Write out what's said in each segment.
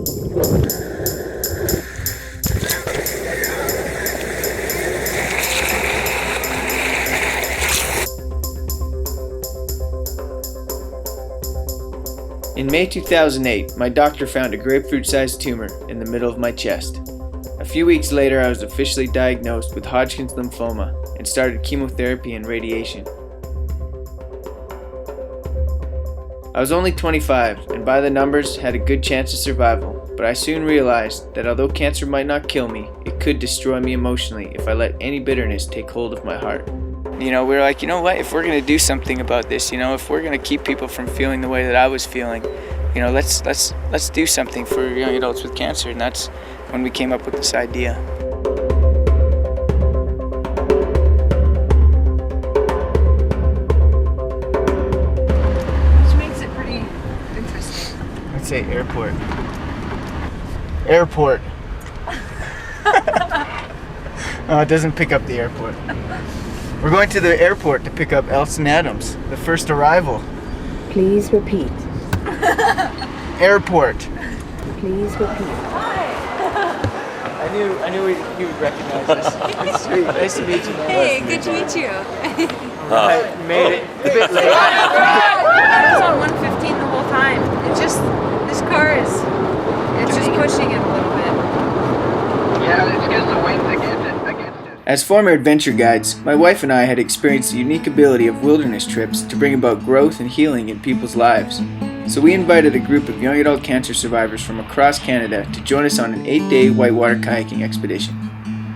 In May 2008, my doctor found a grapefruit-sized tumor in the middle of my chest. A few weeks later, I was officially diagnosed with Hodgkin's lymphoma and started chemotherapy and radiation. I was only 25 and by the numbers had a good chance of survival, but I soon realized that although cancer might not kill me, it could destroy me emotionally if I let any bitterness take hold of my heart. We were like, what, if we're going to do something about this, if we're going to keep people from feeling the way that I was feeling, let's do something for young adults with cancer. And that's when we came up with this idea. Which makes it pretty interesting. Let's say airport. Airport. Oh, it doesn't pick up the airport. We're going to the airport to pick up Elson Adams, the first arrival. Please repeat. Airport. Please repeat. I knew he would recognize us. It's sweet. Nice to meet you. Hey, good to meet you. I made it a bit late. I was on 115 the whole time. This car it's just pushing it a little bit. Yeah, it's because the wind's against it. As former adventure guides, my wife and I had experienced the unique ability of wilderness trips to bring about growth and healing in people's lives. So we invited a group of young adult cancer survivors from across Canada to join us on an 8-day whitewater kayaking expedition.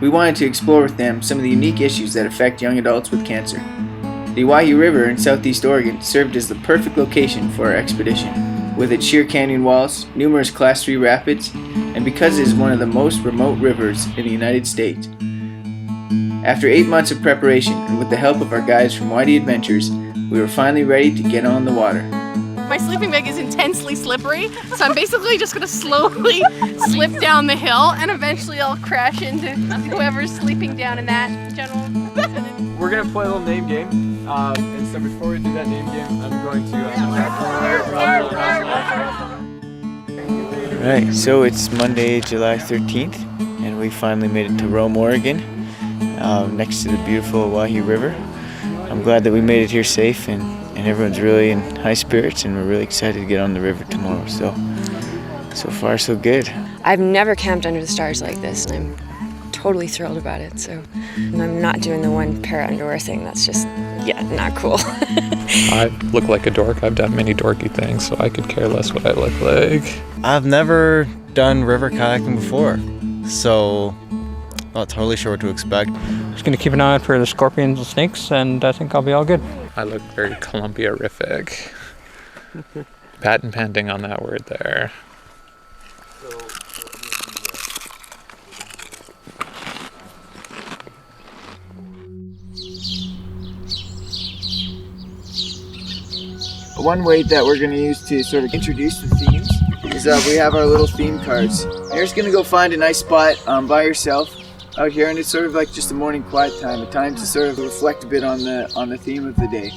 We wanted to explore with them some of the unique issues that affect young adults with cancer. The Owyhee River in southeast Oregon served as the perfect location for our expedition, with its sheer canyon walls, numerous Class 3 rapids, and because it is one of the most remote rivers in the United States. After 8 months of preparation and with the help of our guides from Whitey Adventures, we were finally ready to get on the water. My sleeping bag is intensely slippery, so I'm basically just gonna slowly slip down the hill and eventually I'll crash into whoever's sleeping down in that general. We're gonna play a little name game, and so before we do that name game, I'm going to Right, so it's Monday, July 13th, and we finally made it to Rome, Oregon, next to the beautiful Owyhee River. I'm glad that we made it here safe, and everyone's really in high spirits, and we're really excited to get on the river tomorrow. So far so good. I've never camped under the stars like this, and I'm totally thrilled about it. So I'm not doing the one pair of underwear thing. That's just, not cool. I look like a dork. I've done many dorky things, so I could care less what I look like. I've never done river kayaking before, so not totally sure what to expect. Just gonna keep an eye out for the scorpions and snakes, and I think I'll be all good. I look very Columbia-rific. Patent pending on that word there. One way that we're going to use to sort of introduce the themes is we have our little theme cards. You're just going to go find a nice spot by yourself out here, and it's sort of like just a morning quiet time, a time to sort of reflect a bit on the theme of the day.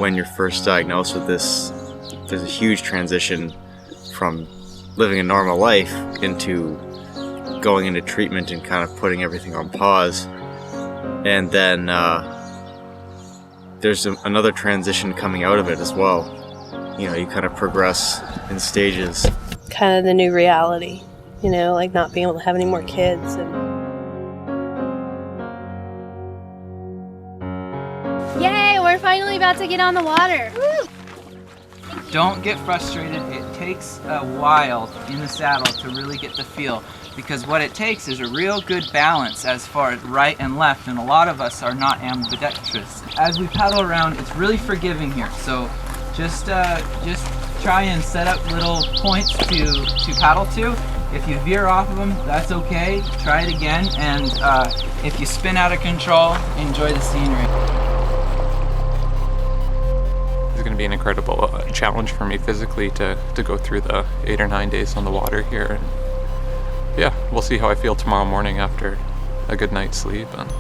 When you're first diagnosed with this, there's a huge transition from living a normal life into going into treatment and kind of putting everything on pause. And then there's another transition coming out of it as well. You know, you kind of progress in stages. Kind of the new reality, like not being able to have any more kids. Yay, we're finally about to get on the water. Woo! Don't get frustrated. It takes a while in the saddle to really get the feel, because what it takes is a real good balance as far as right and left, and a lot of us are not ambidextrous. As we paddle around, it's really forgiving here, so just try and set up little points to paddle to. If you veer off of them, that's okay. Try it again, and if you spin out of control, enjoy the scenery. It's going to be an incredible challenge for me physically to go through the 8 or 9 days on the water here. And yeah, we'll see how I feel tomorrow morning after a good night's sleep. And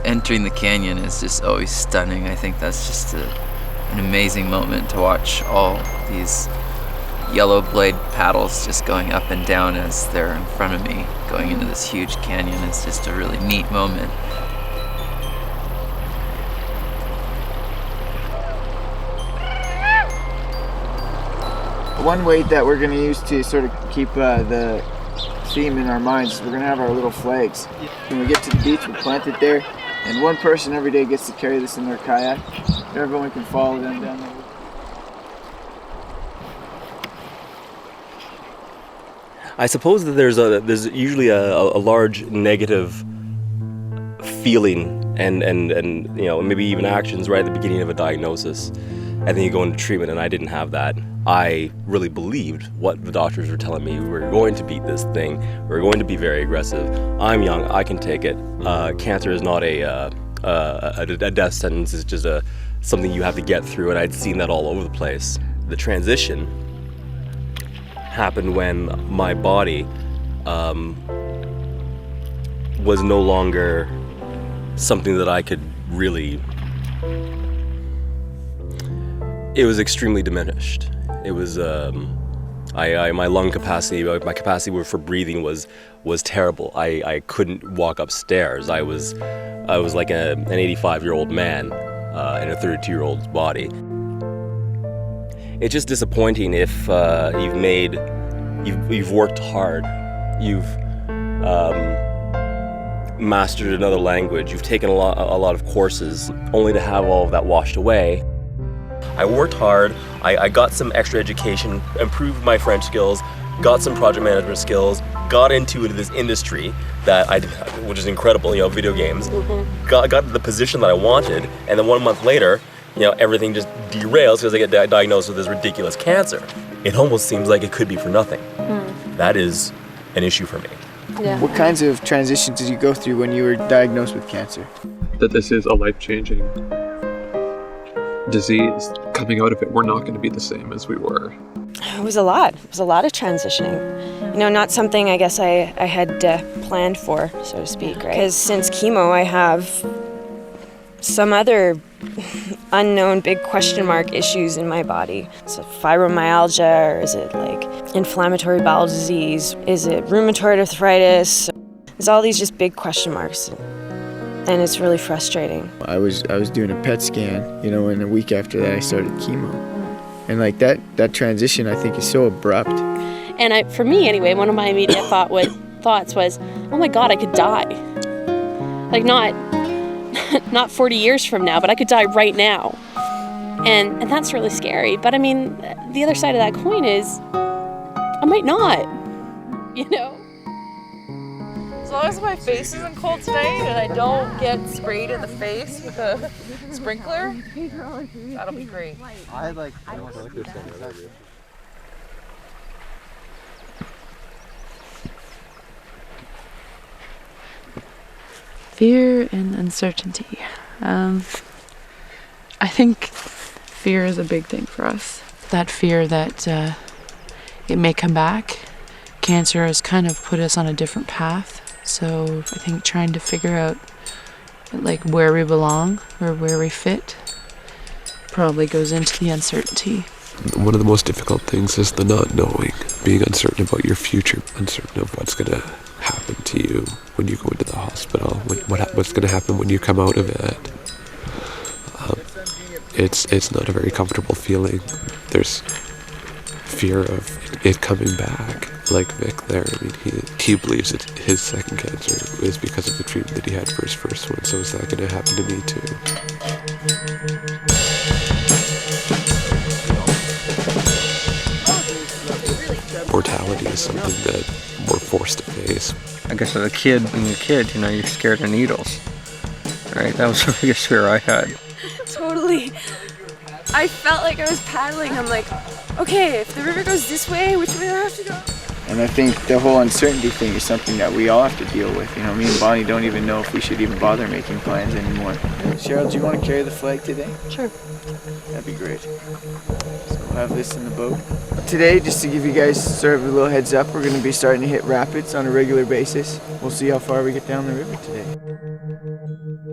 Entering the canyon is just always stunning. I think that's just an amazing moment to watch all these yellow blade paddles just going up and down as they're in front of me, going into this huge canyon. It's just a really neat moment. One way that we're going to use to sort of keep the theme in our minds is we're going to have our little flags. When we get to the beach, we'll plant it there, and one person every day gets to carry this in their kayak. Everyone can follow them down there. I suppose that there's usually a large negative feeling and you know, maybe even actions right at the beginning of a diagnosis, and then you go into treatment, and I didn't have that. I really believed what the doctors were telling me. We were going to beat this thing. We were going to be very aggressive. I'm young. I can take it. Cancer is not a death sentence. It's just something you have to get through, and I'd seen that all over the place. The transition happened when my body was no longer something that I could really... It was extremely diminished. It was my lung capacity, my capacity for breathing was terrible. I couldn't walk upstairs. I was like an 85-year-old man in a 32-year-old's body. It's just disappointing if you've worked hard, you've mastered another language, you've taken a lot of courses, only to have all of that washed away. I worked hard, I got some extra education, improved my French skills, got some project management skills, got into this industry that I didn't have, which is incredible, you know, video games. Got to the position that I wanted, and then 1 month later, you know, everything just derails because I get diagnosed with this ridiculous cancer. It almost seems like it could be for nothing. That is an issue for me. Yeah. What kinds of transitions did you go through when you were diagnosed with cancer? That this is a life-changing disease. Coming out of it, we're not going to be the same as we were. It was a lot. It was a lot of transitioning. You know, not something I guess I had planned for, so to speak, right? Because since chemo, I have some other unknown big question mark issues in my body. Is it fibromyalgia, or is it like inflammatory bowel disease? Is it rheumatoid arthritis? There's all these just big question marks. And it's really frustrating. I was doing a PET scan, you know, and a week after that I started chemo. And like that transition I think is so abrupt. And for me anyway, one of my immediate thoughts was, oh my God, I could die. Like not 40 years from now, but I could die right now. And that's really scary. But I mean, the other side of that coin is I might not, you know? As long as my face isn't cold tonight and I don't get sprayed in the face with a sprinkler, that'll be great. I like this thing. Fear and uncertainty. I think fear is a big thing for us. That fear that it may come back. Cancer has kind of put us on a different path. So I think trying to figure out like where we belong or where we fit probably goes into the uncertainty. One of the most difficult things is the not knowing, being uncertain about your future, uncertain of what's going to happen to you when you go into the hospital, what's going to happen when you come out of it. It's not a very comfortable feeling. There's fear of it coming back. Like Vic there, I mean, he believes that his second cancer is because of the treatment that he had for his first one, so is that going to happen to me too? Mortality is something that we're forced to face. I guess as a kid, being a kid, you know, you're scared of needles. Right? That was the biggest fear I had. Totally. I felt like I was paddling. I'm like, okay, if the river goes this way, which way do I have to go? And I think the whole uncertainty thing is something that we all have to deal with. You know, me and Bonnie don't even know if we should even bother making plans anymore. Cheryl, do you want to carry the flag today? Sure. That'd be great. So we'll have this in the boat. Today, just to give you guys sort of a little heads up, we're going to be starting to hit rapids on a regular basis. We'll see how far we get down the river today. I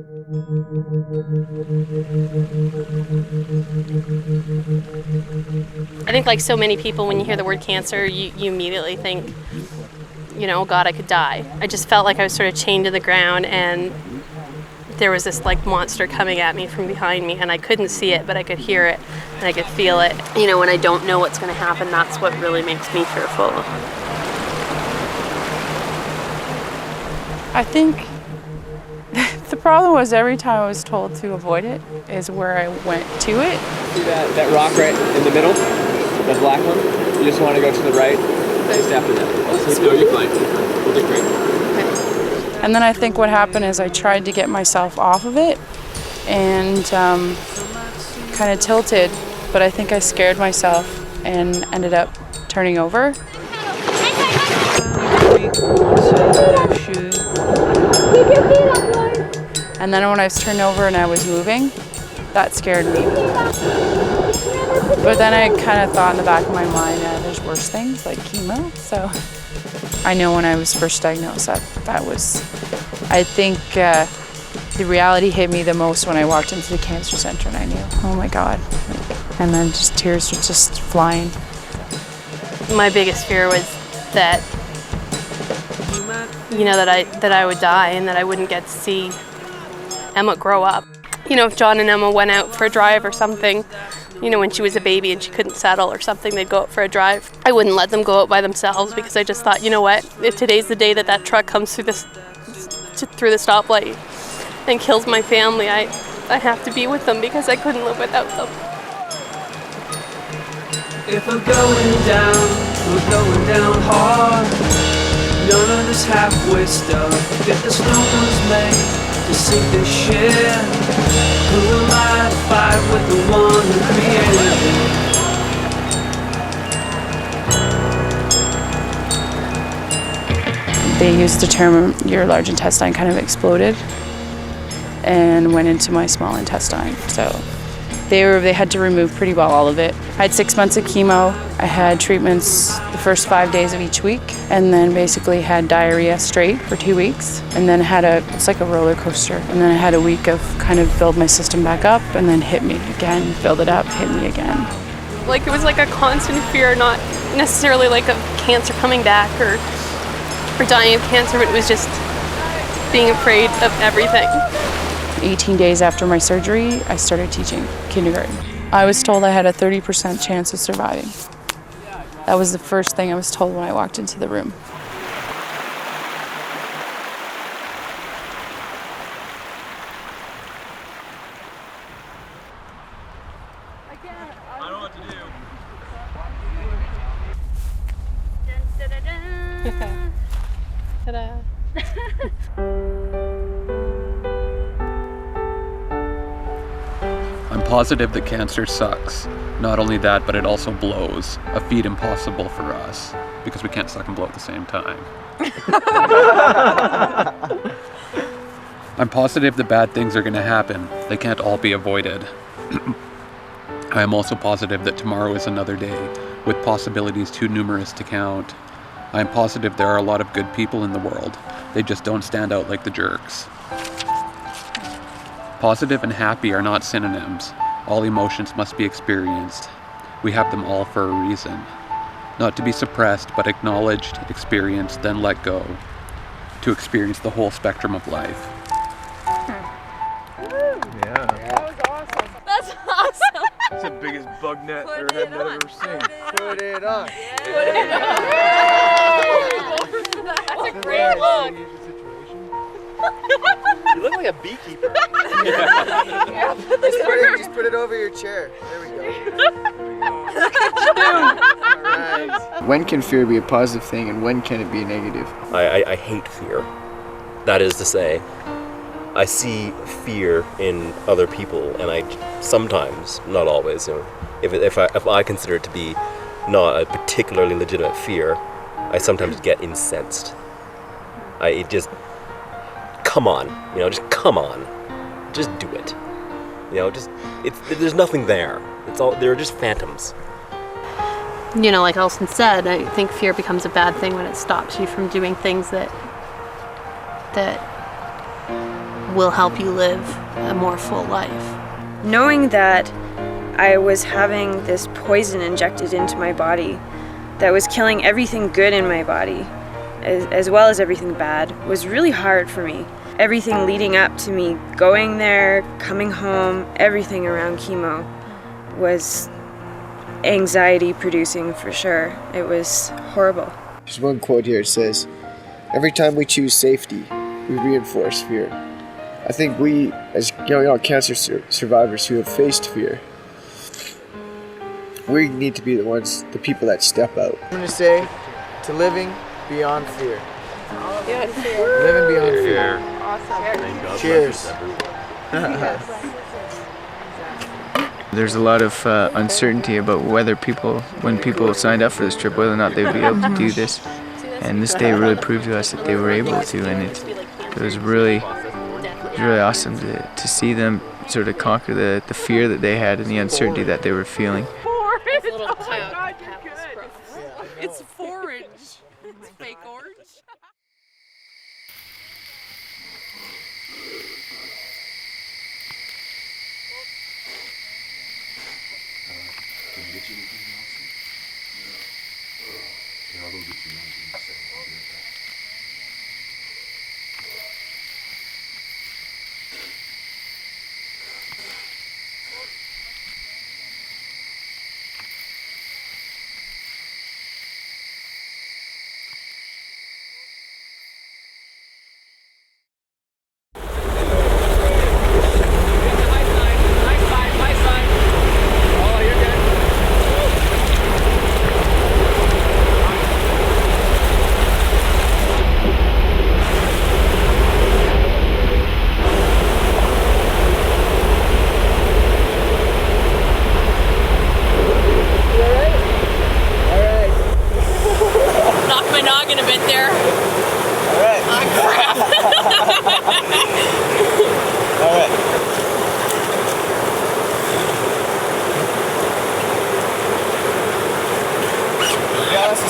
think like so many people, when you hear the word cancer, you immediately think, you know, oh God, I could die. I just felt like I was sort of chained to the ground, and there was this like monster coming at me from behind me, and I couldn't see it, but I could hear it and I could feel it. You know, when I don't know what's going to happen, that's what really makes me fearful. I think the problem was every time I was told to avoid it is where I went to it. See that rock right in the middle? The black one? You just want to go to the right, just after that. No, you're fine. We'll do great. And then I think what happened is I tried to get myself off of it and kind of tilted, but I think I scared myself and ended up turning over. And then when I was turned over and I was moving, that scared me. But then I kind of thought in the back of my mind, there's worse things like chemo. So I know when I was first diagnosed that was, I think the reality hit me the most when I walked into the cancer center and I knew, oh my God. And then just tears were just flying. My biggest fear was that, you know, that I would die and that I wouldn't get to see Emma grow up. You know, if John and Emma went out for a drive or something, you know, when she was a baby and she couldn't settle or something, they'd go out for a drive. I wouldn't let them go out by themselves because I just thought, you know what, if today's the day that truck comes through the stoplight and kills my family, I have to be with them because I couldn't live without them. If we're going down hard. None of this halfway stuff. If the snow was made to sink this ship, who am I to fight with the one who created it? They used the term your large intestine kind of exploded and went into my small intestine. So they had to remove pretty well all of it. I had 6 months of chemo. I had treatments the first 5 days of each week, and then basically had diarrhea straight for 2 weeks, and then it's like a roller coaster. And then I had a week of kind of build my system back up, and then hit me again, build it up, hit me again. Like it was like a constant fear, not necessarily like of cancer coming back or dying of cancer, but it was just being afraid of everything. 18 days after my surgery, I started teaching kindergarten. I was told I had a 30% chance of surviving. That was the first thing I was told when I walked into the room. I don't know what to do. Ta-da. I'm positive that cancer sucks. Not only that, but it also blows. A feat impossible for us, because we can't suck and blow at the same time. I'm positive that bad things are going to happen. They can't all be avoided. I am also positive that tomorrow is another day, with possibilities too numerous to count. I am positive there are a lot of good people in the world. They just don't stand out like the jerks. Positive and happy are not synonyms. All emotions must be experienced. We have them all for a reason. Not to be suppressed, but acknowledged, experienced, then let go. To experience the whole spectrum of life. Yeah. That was awesome. That's awesome. It's the biggest bug net or head net I've ever seen. Put it on. Put it on. That's a great look. You look like a beekeeper. Just put it over your chair. There we go. Alright. When can fear be a positive thing and when can it be negative? I hate fear. That is to say, I see fear in other people, and I sometimes, not always, you know, if I consider it to be not a particularly legitimate fear, I sometimes get incensed. Come on, you know, just come on, just do it. You know, there's nothing there. They're just phantoms. You know, like Elson said, I think fear becomes a bad thing when it stops you from doing things that will help you live a more full life. Knowing that I was having this poison injected into my body that was killing everything good in my body, as well as everything bad, was really hard for me. Everything leading up to me going there, coming home, everything around chemo was anxiety producing for sure. It was horrible. There's one quote here. It says, "Every time we choose safety, we reinforce fear." I think we, as young adult cancer survivors who have faced fear, we need to be the people that step out. I'm going to say, to living beyond fear. Yeah, fear. Living beyond fear. Awesome. Cheers. There's a lot of uncertainty about whether when people signed up for this trip, whether or not they would be able to do this. And this day really proved to us that they were able to, and it was really awesome to see them sort of conquer the fear that they had and the uncertainty that they were feeling. It's forage. It's fake orange.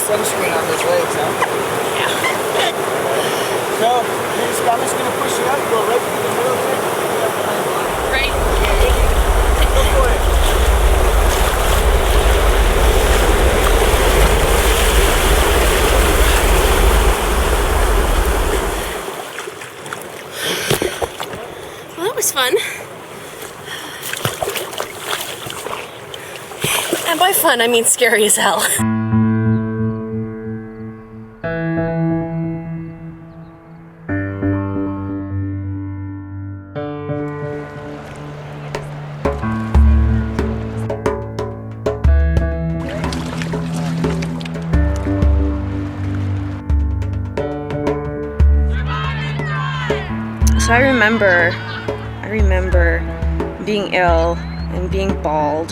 Sunscreen on those legs, huh? Yeah. So, I'm just going to push you up, go right through the middle here. Right. Go for it. Well, that was fun. And by fun, I mean scary as hell. So I remember being ill and being bald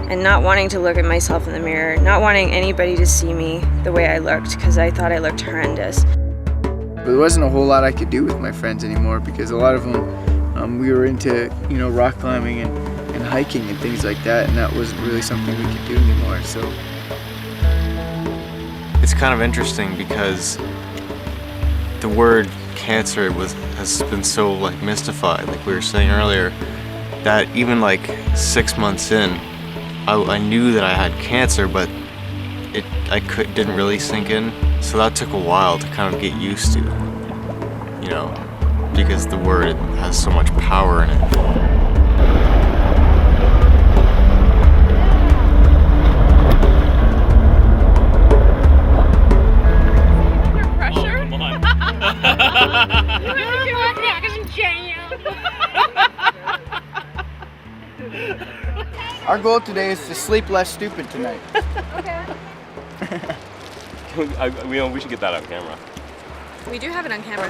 and not wanting to look at myself in the mirror, not wanting anybody to see me the way I looked because I thought I looked horrendous. But there wasn't a whole lot I could do with my friends anymore because a lot of them, we were into, rock climbing and hiking and things like that, and that wasn't really something we could do anymore. So it's kind of interesting because the word cancer has been so mystified, like we were saying earlier, that even 6 months in, I knew that I had cancer, but didn't really sink in. So that took a while to kind of get used to, because the word has so much power in it. Our goal today is to sleep less stupid tonight. Okay. We should get that on camera. We do have it on camera.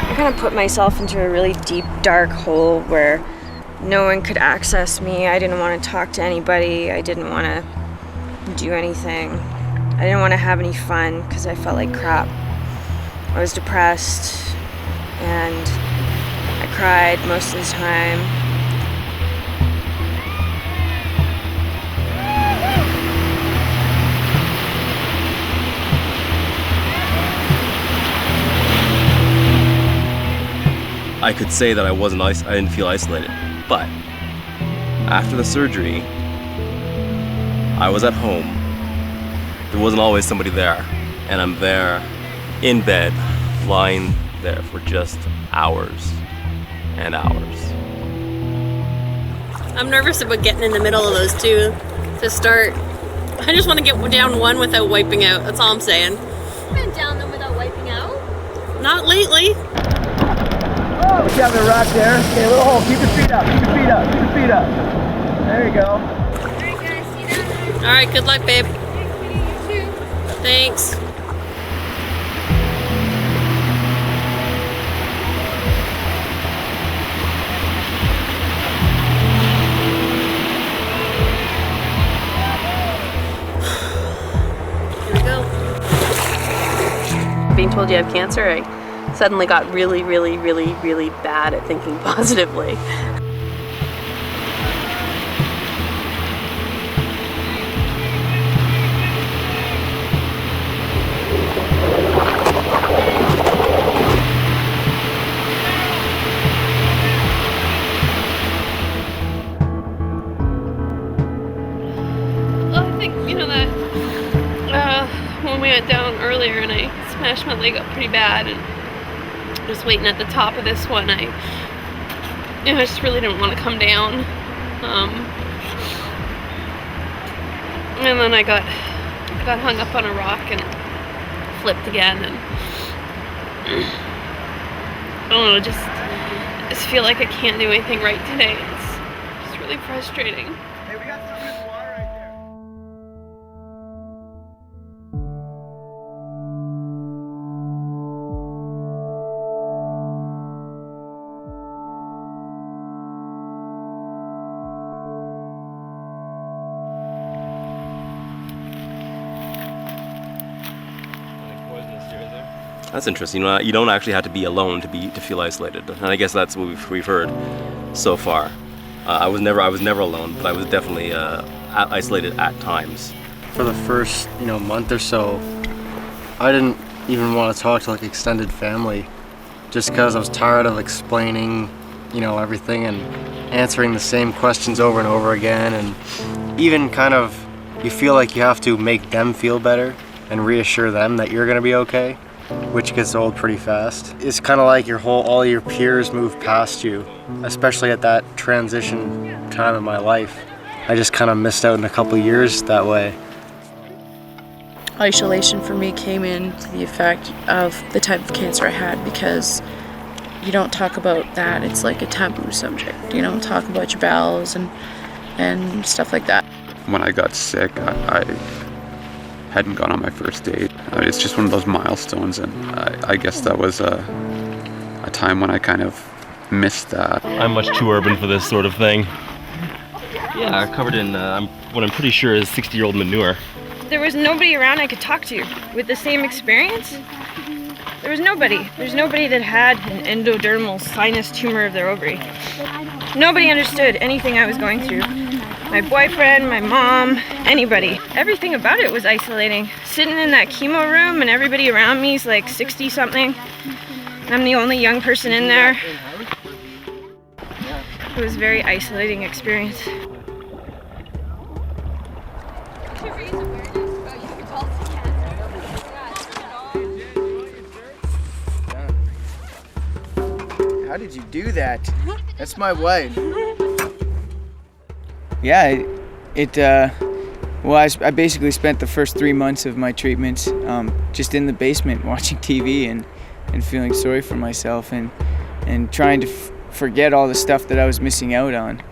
I kind of put myself into a really deep, dark hole where no one could access me. I didn't want to talk to anybody. I didn't want to do anything. I didn't want to have any fun because I felt like crap. I was depressed, and I cried most of the time. I could say that I didn't feel isolated, but after the surgery, I was at home. There wasn't always somebody there, and I'm there in bed, lying there for just hours and hours. I'm nervous about getting in the middle of those two to start. I just want to get down one without wiping out. That's all I'm saying. You've been down them without wiping out? Not lately. Oh, we got the rock there. Okay, a little hole. Keep your feet up. Keep your feet up. Keep your feet up. There you go. All right, good luck, babe. Thanks. Here we go. Being told you have cancer, I suddenly got really, really, really, really bad at thinking positively. I think, that when we went down earlier and I smashed my leg up pretty bad and just waiting at the top of this one, I just really didn't want to come down. And then I got hung up on a rock and flipped again, and I don't know, I just feel like I can't do anything right today. It's really frustrating. That's interesting. You don't actually have to be alone to feel isolated, and I guess that's what we've heard so far. I was never alone, but I was definitely isolated at times. For the first month or so, I didn't even want to talk to extended family, just because I was tired of explaining everything and answering the same questions over and over again, and even kind of you feel like you have to make them feel better and reassure them that you're gonna be okay, which gets old pretty fast. It's kind of like all your peers move past you, especially at that transition time in my life. I just kind of missed out in a couple years that way. Isolation for me came into the effect of the type of cancer I had, because you don't talk about that. It's like a taboo subject. You don't talk about your bowels and stuff like that. When I got sick, I hadn't gone on my first date. It's just one of those milestones, and I guess that was a time when I kind of missed that. I'm much too urban for this sort of thing. Yeah, covered in what I'm pretty sure is 60-year-old manure. There was nobody around I could talk to with the same experience. There was nobody. There's nobody that had an endodermal sinus tumor of their ovary. Nobody understood anything I was going through. My boyfriend, my mom, anybody. Everything about it was isolating. Sitting in that chemo room and everybody around me is like 60-something. I'm the only young person in there. It was a very isolating experience. How did you do that? That's my wife. Yeah, I basically spent the first 3 months of my treatment just in the basement watching TV and feeling sorry for myself and trying to forget all the stuff that I was missing out on.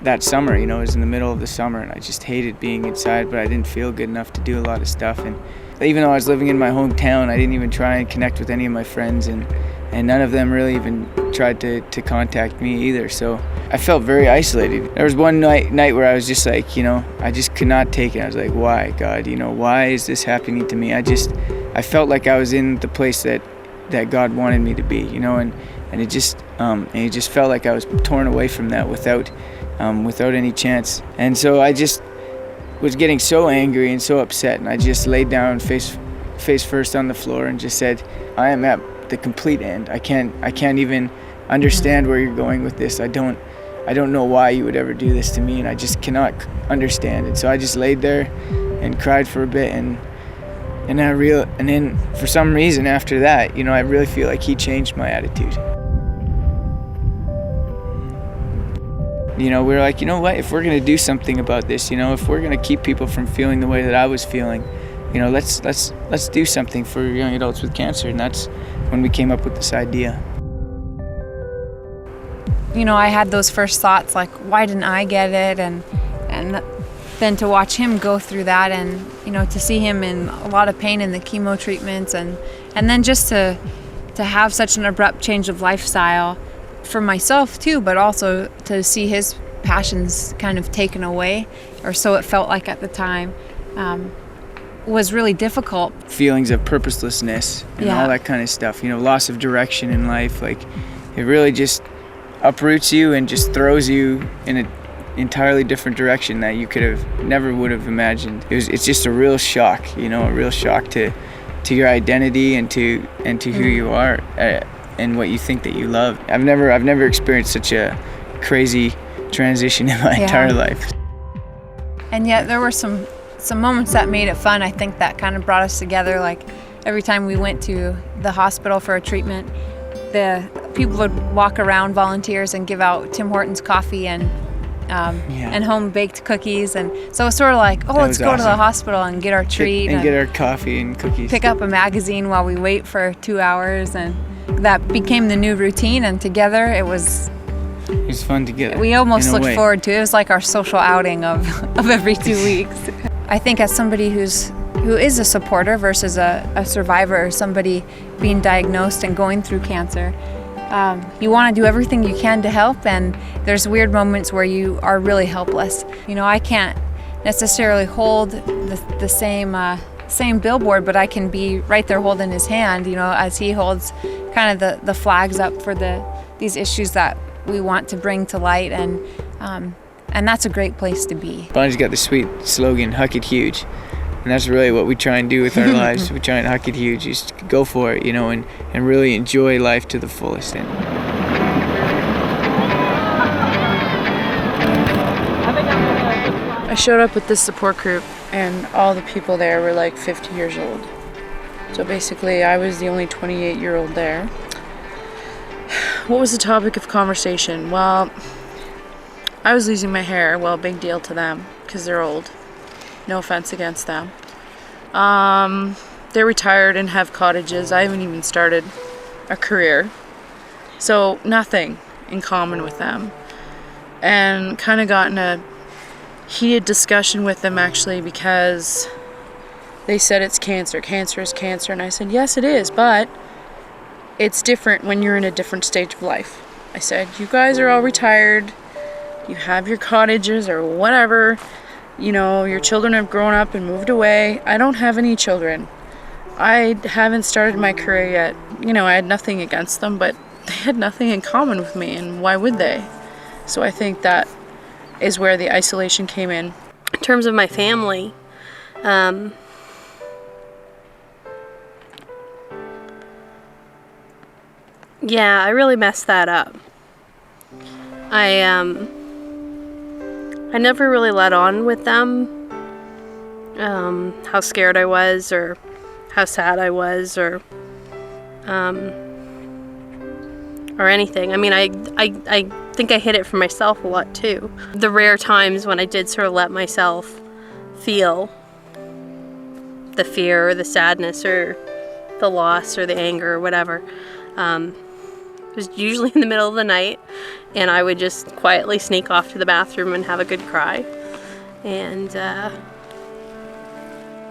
That summer, it was in the middle of the summer, and I just hated being inside, but I didn't feel good enough to do a lot of stuff. And even though I was living in my hometown, I didn't even try and connect with any of my friends, and none of them really even tried to contact me either. So I felt very isolated. There was one night where I was just like, I just could not take it. I was like, why, God? Why is this happening to me? I felt like I was in the place that God wanted me to be, and and it just felt like I was torn away from that without any chance. And so I just was getting so angry and so upset, and I just laid down face first on the floor and just said, I am at the complete end. I can't even understand where you're going with this. I don't know why you would ever do this to me, and I just cannot understand it. So I just laid there and cried for a bit, and then for some reason after that, I really feel like he changed my attitude. We were like, you know what, if we're gonna do something about this, if we're gonna keep people from feeling the way that I was feeling, let's do something for young adults with cancer. And that's when we came up with this idea. I had those first thoughts like, why didn't I get it? And then to watch him go through that, and to see him in a lot of pain in the chemo treatments, and then just to have such an abrupt change of lifestyle for myself too, but also to see his passions kind of taken away, or so it felt like at the time, was really difficult. Feelings of purposelessness and all that kind of stuff, loss of direction in life, like it really just uproots you and just throws you in an entirely different direction that you never would have imagined. It's just a real shock, a real shock to your identity and to who you are and what you think that you love. I've never experienced such a crazy transition in my entire life. And yet there were some moments that made it fun. I think that kind of brought us together. Like every time we went to the hospital for a treatment, the people would walk around, volunteers, and give out Tim Hortons coffee and home baked cookies, and so it's sort of like, let's go to the hospital and get our treat and get our coffee and cookies. Pick up a magazine while we wait for 2 hours, and that became the new routine. And together it was fun together. We almost looked forward to it. It was like our social outing of every 2 weeks. I think as somebody who is a supporter versus a survivor, or somebody being diagnosed and going through cancer, you want to do everything you can to help, and there's weird moments where you are really helpless. I can't necessarily hold the same billboard, but I can be right there holding his hand, as he holds kind of the flags up for these issues that we want to bring to light, and that's a great place to be. Bonnie's got the sweet slogan, "Huck it huge." And that's really what we try and do with our lives. We try and huck it huge, just go for it, and really enjoy life to the fullest. I showed up with this support group, and all the people there were like 50 years old. So basically, I was the only 28-year-old there. What was the topic of conversation? Well, I was losing my hair. Well, big deal to them, because they're old. No offense against them. They're retired and have cottages. I haven't even started a career. So nothing in common with them. And kind of got in a heated discussion with them, actually, because they said it's cancer. Cancer is cancer. And I said, yes, it is, but it's different when you're in a different stage of life. I said, you guys are all retired. You have your cottages or whatever. Your children have grown up and moved away. I don't have any children. I haven't started my career yet. I had nothing against them, but they had nothing in common with me, and why would they? So I think that is where the isolation came in. In terms of my family, I really messed that up. I never really let on with them how scared I was, or how sad I was, or anything. I mean, I think I hid it from myself a lot too. The rare times when I did sort of let myself feel the fear or the sadness or the loss or the anger or whatever, it was usually in the middle of the night, and I would just quietly sneak off to the bathroom and have a good cry and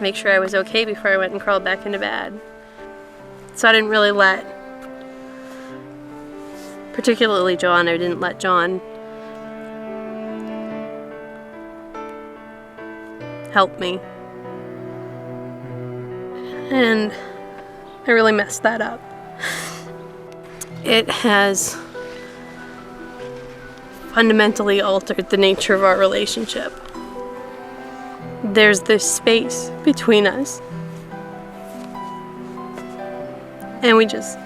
make sure I was okay before I went and crawled back into bed. So I didn't really let, particularly John, I didn't let John help me. And I really messed that up. it has fundamentally altered the nature of our relationship. There's this space between us. And we just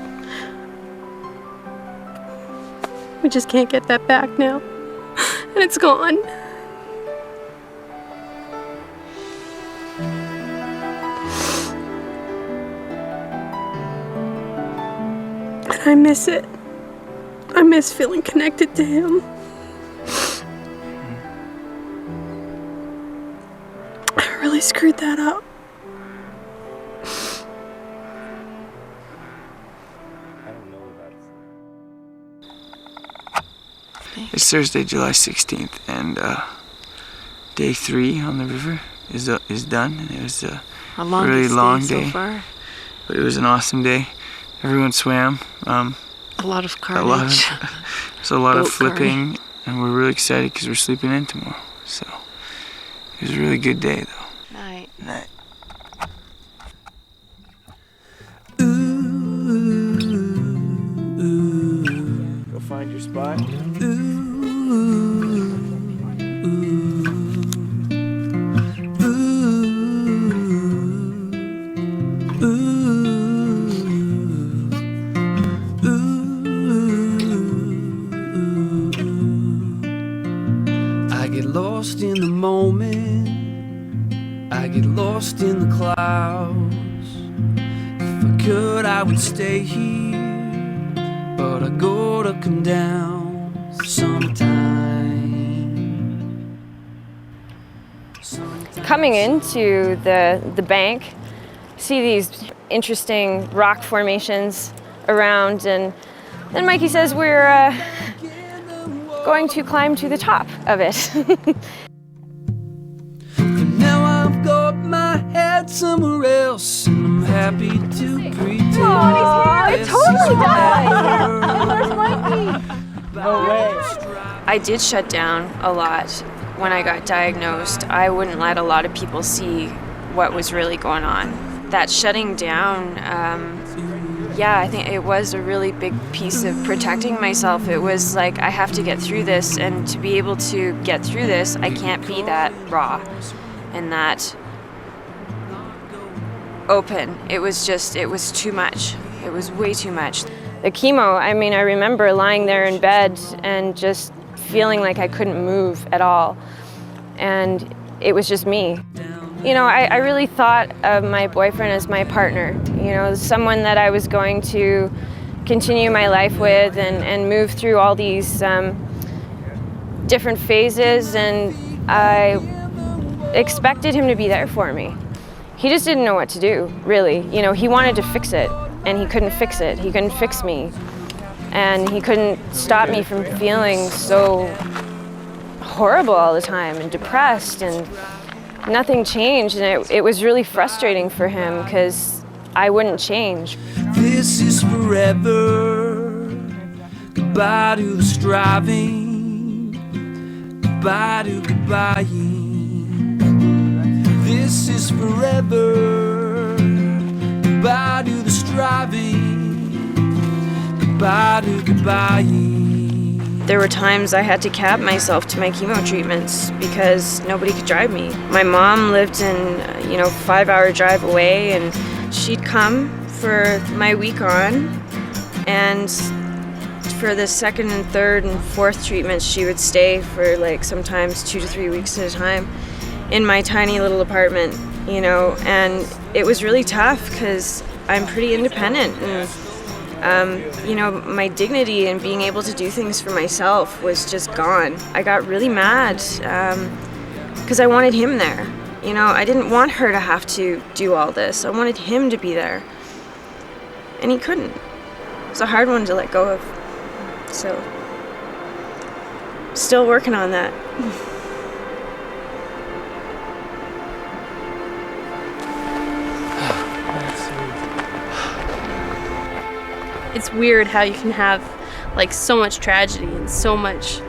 can't get that back now. And it's gone. And I miss it. I miss feeling connected to him. I really screwed that up. It's Thursday, July 16th, and day 3 on the river is done. And it was a really long day, so far. but it was an awesome day. Everyone swam. A lot of carnage. There's a lot of Boat flipping, and we're really excited because we're sleeping in tomorrow. So it was a really good day, though. Night. Night. Go find your spot. I get lost in the moment, I get lost in the clouds. If I could, I would stay here, but I go to come down sometime. Coming into the bank, see these interesting rock formations around, and then Mikey says we're going to climb to the top of it. Now I've got my head somewhere else, and I'm happy to pretend. It totally does. Where's Mikey? No way. I did shut down a lot when I got diagnosed. I wouldn't let a lot of people see what was really going on. That shutting down, yeah, I think it was a really big piece of protecting myself. It was like, I have to get through this, and to be able to get through this, I can't be that raw and that open. It was too much. It was way too much. The chemo, I mean, I remember lying there in bed and just feeling like I couldn't move at all. And it was just me. You know, I really thought of my boyfriend as my partner, you know, someone that I was going to continue my life with and move through all these different phases, and I expected him to be there for me. He just didn't know what to do, really. You know, he wanted to fix it, and he couldn't fix it. He couldn't fix me. And he couldn't stop me from feeling so horrible all the time and depressed, and nothing changed, and it was really frustrating for him because I wouldn't change. This is forever. Goodbye to the striving. Goodbye to goodbying. This is forever. Goodbye to the striving. Goodbye to goodbying. There were times I had to cab myself to my chemo treatments because nobody could drive me. My mom lived in, 5-hour drive away, and she'd come for my week on, and for the second and third and fourth treatments, she would stay for sometimes 2 to 3 weeks at a time in my tiny little apartment, and it was really tough because I'm pretty independent, and my dignity and being able to do things for myself was just gone. I got really mad because I wanted him there. I didn't want her to have to do all this. I wanted him to be there. And he couldn't. It was a hard one to let go of. So, still working on that. It's weird how you can have so much tragedy and so much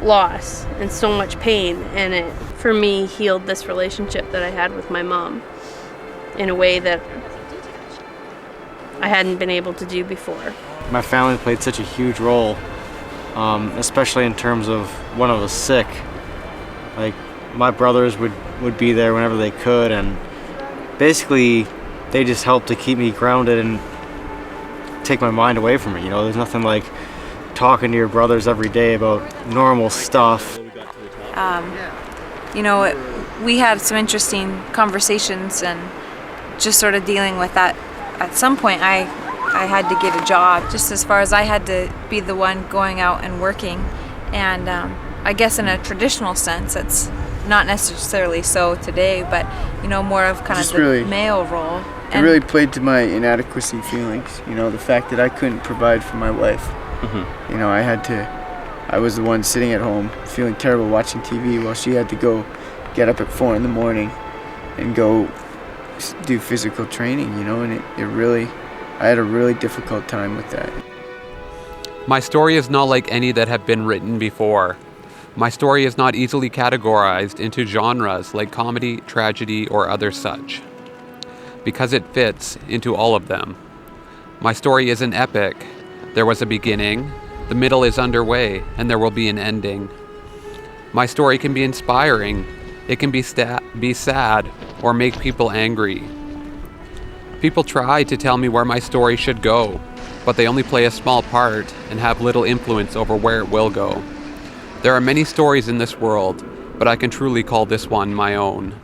loss and so much pain, and it, for me, healed this relationship that I had with my mom in a way that I hadn't been able to do before. My family played such a huge role, especially in terms of when I was sick. Like, my brothers would be there whenever they could, and basically they just helped to keep me grounded and take my mind away from it. You know, there's nothing like talking to your brothers every day about normal stuff. You know, we had some interesting conversations and just sort of dealing with that. At some point, I had to get a job, just as far as I had to be the one going out and working. And I guess in a traditional sense, it's not necessarily so today, but, you know, more of kind of the male role. It really played to my inadequacy feelings, you know, the fact that I couldn't provide for my wife. You know, I was the one sitting at home feeling terrible watching TV while she had to go get up at 4 in the morning and go do physical training, you know, and I had a really difficult time with that. My story is not like any that have been written before. My story is not easily categorized into genres like comedy, tragedy, or other such, because it fits into all of them. My story is an epic. There was a beginning, the middle is underway, and there will be an ending. My story can be inspiring. It can be sad or make people angry. People try to tell me where my story should go, but they only play a small part and have little influence over where it will go. There are many stories in this world, but I can truly call this one my own.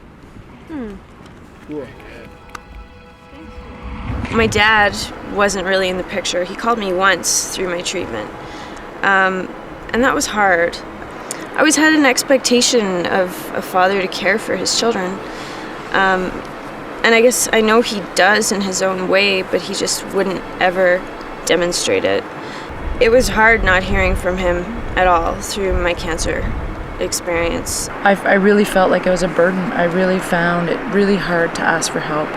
My dad wasn't really in the picture. He called me once through my treatment, and that was hard. I always had an expectation of a father to care for his children, and I guess I know he does in his own way, but he just wouldn't ever demonstrate it. It was hard not hearing from him at all through my cancer experience. I really felt like it was a burden. I really found it really hard to ask for help.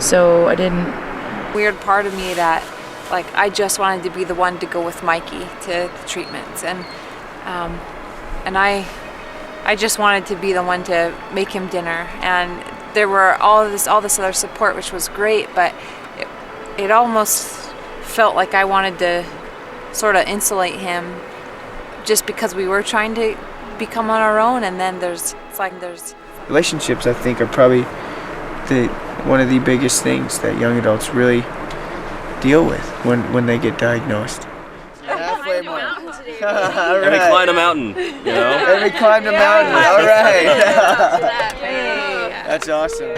So I didn't. Weird part of me that, like, I just wanted to be the one to go with Mikey to the treatments, and I just wanted to be the one to make him dinner, and there were all this other support, which was great, but it almost felt like I wanted to sort of insulate him just because we were trying to become on our own, and then there's Relationships, I think, are probably one of the biggest things that young adults really deal with when they get diagnosed. Halfway more. And we climbed a mountain, you know? And we climbed a mountain, all right. That's awesome.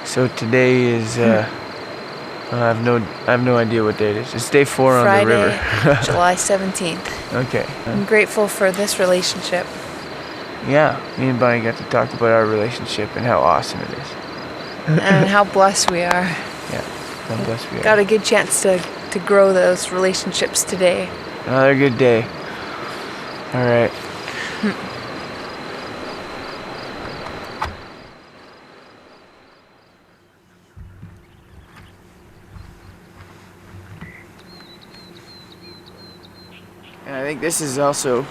So today is, I have no idea what day it is. It's day 4 on the river. Friday, July 17th. Okay. I'm grateful for this relationship. Yeah, me and Bonnie got to talk about our relationship and how awesome it is. And how blessed we are. Yeah, how blessed we are. Got a good chance to grow those relationships today. Another good day. All right. And I think this is also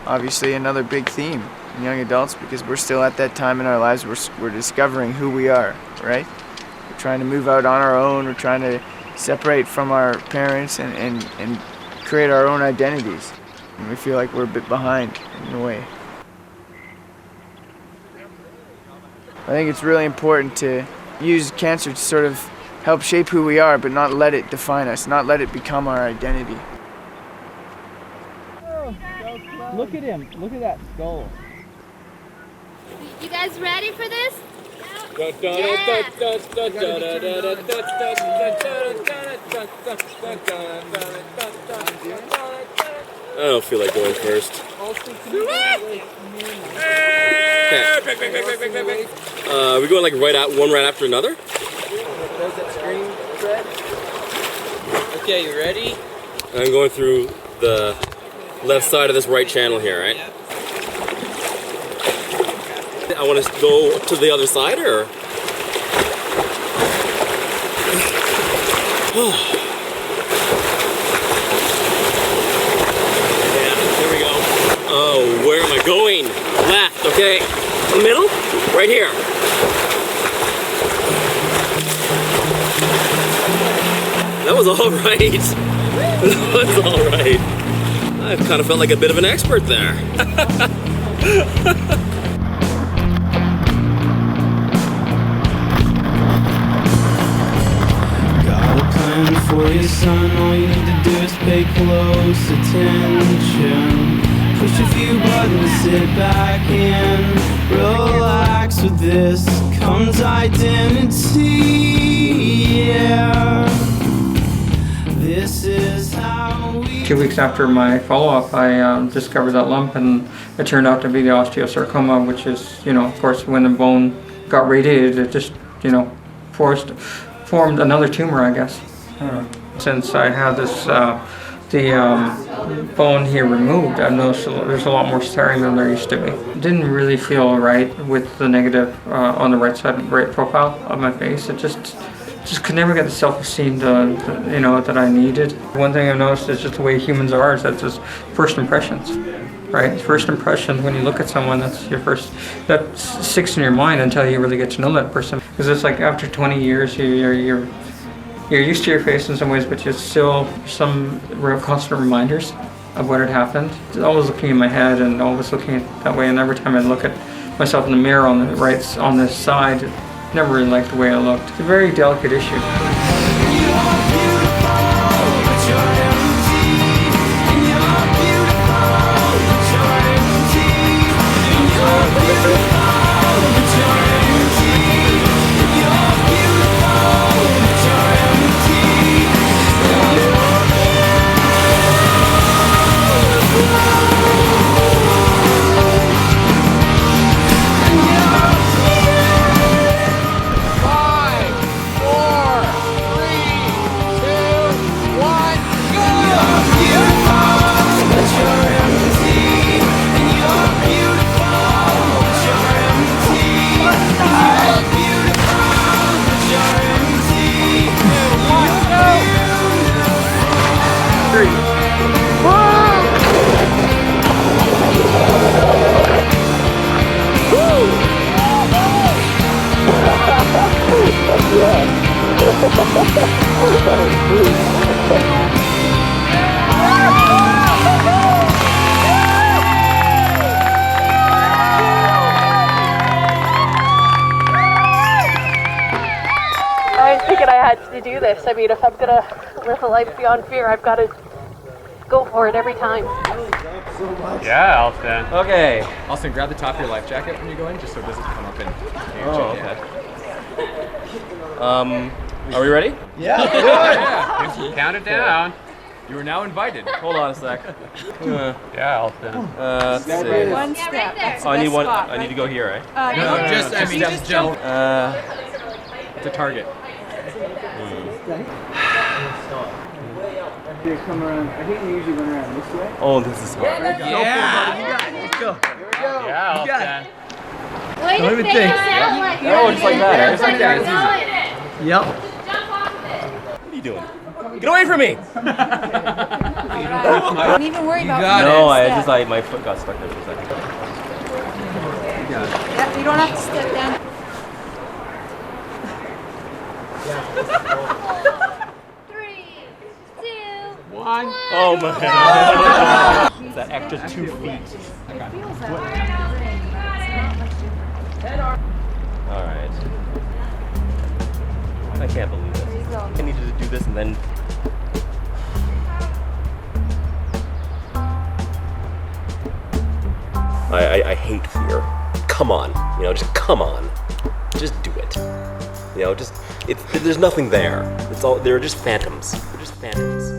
obviously another big theme in young adults, because we're still at that time in our lives we're discovering who we are, right? We're trying to move out on our own, we're trying to separate from our parents and create our own identities. And we feel like we're a bit behind in a way. I think it's really important to use cancer to sort of help shape who we are, but not let it define us, not let it become our identity. Look at him. Look at that skull. You guys ready for this? I don't feel like going first. Are we going like one right after another? Okay, you ready? I'm going through the left side of this right channel here, right? I want to go to the other side, or? Yeah, here we go. Oh, where am I going? Left, okay. In the middle? Right here. was all right. That was all right. I kind of felt like a bit of an expert there. Got a plan for your son, all you need to do is pay close attention. Push a few buttons, sit back and relax. With this comes identity, yeah. This is how we... 2 weeks after my follow-up, I discovered that lump, and it turned out to be the osteosarcoma, which is, of course, when the bone got radiated, it just, formed another tumor, I guess. Since I had this, the bone here removed, I've noticed there's a lot more scarring than there used to be. It didn't really feel right with the negative on the right side, right profile of my face. It just could never get the self-esteem that I needed. One thing I've noticed is just the way humans are, is that's just first impressions, right? First impression, when you look at someone, that's your first, that sticks in your mind until you really get to know that person. Because it's like after 20 years, you're used to your face in some ways, but you're still some real constant reminders of what had happened. Always looking in my head and always looking that way, and every time I look at myself in the mirror on this side, never really liked the way I looked. It's a very delicate issue. I was thinking I had to do this. I mean, if I'm gonna live a life beyond fear, I've got to go for it every time. Yeah, Alston. Okay. Alston, grab the top of your life jacket when you go in, just so it doesn't come up and... okay. Are we ready? Yeah. Yeah. Count it down. You are now invited. Hold on a sec. Yeah, Alston. Let's see. One step. That's the I need best one. spot, I need to go here, right? No, just jump. It's a target. They come around. I think they usually run around this way. Oh, this is hard. Yeah. You got it. Let's go. Here we go. Yeah, you got it. Way Don't to even make think. it sound like Oh, just like that. Just like that. It's easy. Yep. What are you doing? Get away from me! Don't even worry about it. No, my foot got stuck there for a second. You got it. Yep, you don't have to step down. 3, 2, 1. Oh my god. It's that extra 2 feet. Alright. I can't believe this. I needed to do this and then... I hate fear. Come on. Just come on. Just do it. There's nothing there. They're just phantoms. They're just phantoms.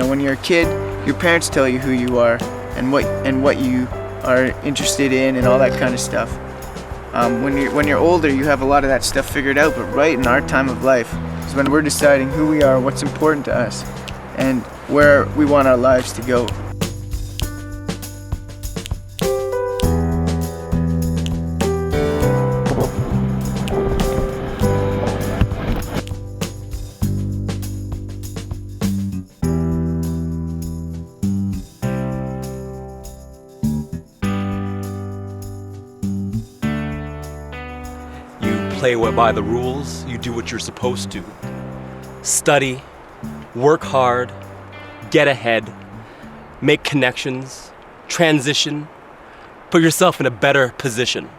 When you're a kid, your parents tell you who you are and what you are interested in and all that kind of stuff. When you're older, you have a lot of that stuff figured out, but right in our time of life is when we're deciding who we are, what's important to us, and where we want our lives to go. play by the rules, you do what you're supposed to. Study, work hard, get ahead, make connections, transition, put yourself in a better position,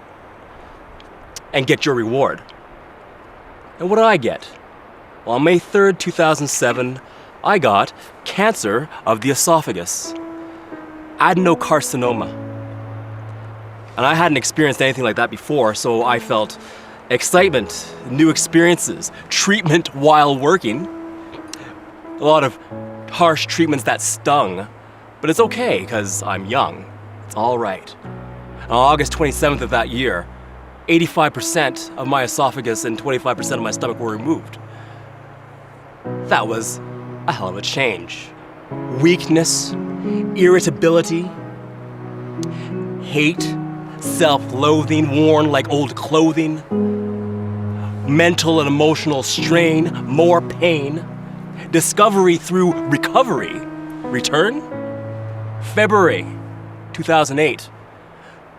and get your reward. And what did I get? Well, on May 3rd, 2007, I got cancer of the esophagus, adenocarcinoma. And I hadn't experienced anything like that before, so I felt excitement, new experiences, treatment while working. A lot of harsh treatments that stung, but it's okay because I'm young. It's all right. On August 27th of that year, 85% of my esophagus and 25% of my stomach were removed. That was a hell of a change. Weakness, irritability, hate, self-loathing worn like old clothing, mental and emotional strain, more pain, discovery through recovery. Return? February 2008.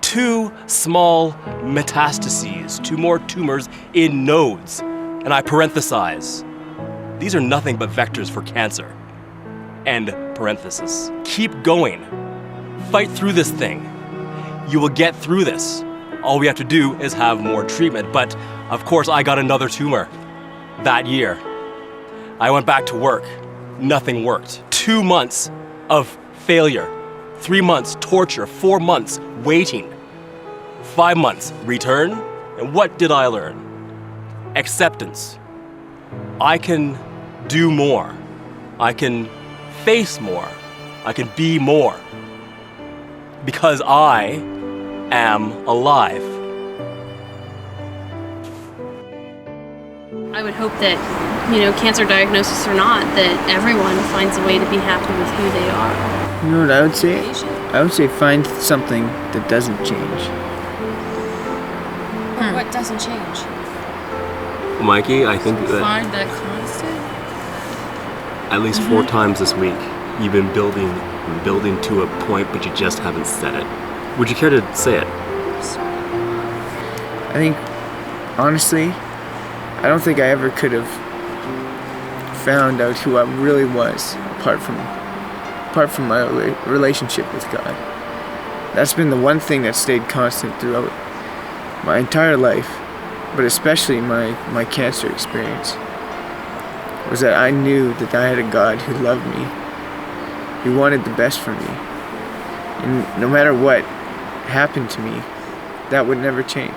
2 small metastases, 2 more tumors in nodes. And I parenthesize, these are nothing but vectors for cancer. End parenthesis. Keep going. Fight through this thing. You will get through this. All we have to do is have more treatment. But of course, I got another tumor that year. I went back to work. Nothing worked. 2 months of failure. 3 months torture. 4 months waiting. 5 months return. And what did I learn? Acceptance. I can do more. I can face more. I can be more. Because I am alive. I would hope that, cancer diagnosis or not, that everyone finds a way to be happy with who they are. You know what I would say? I would say find something that doesn't change. What doesn't change? Mikey, I think that Find that constant. at least 4 times this week, you've been building to a point, but you just haven't said it. Would you care to say it? I think, honestly, I don't think I ever could have found out who I really was apart from my relationship with God. That's been the one thing that stayed constant throughout my entire life, but especially my cancer experience, was that I knew that I had a God who loved me, who wanted the best for me. And no matter what happened to me, that would never change.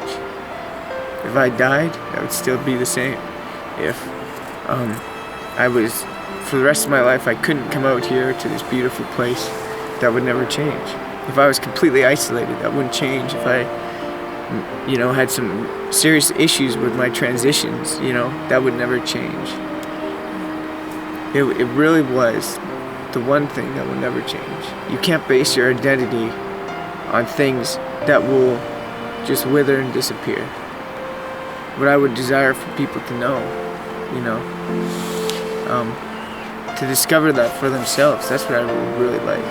If I died, that would still be the same. If for the rest of my life, I couldn't come out here to this beautiful place, that would never change. If I was completely isolated, that wouldn't change. If I, had some serious issues with my transitions, that would never change. It really was the one thing that will never change. You can't base your identity on things that will just wither and disappear. What I would desire for people to know, to discover that for themselves, that's what I would really like.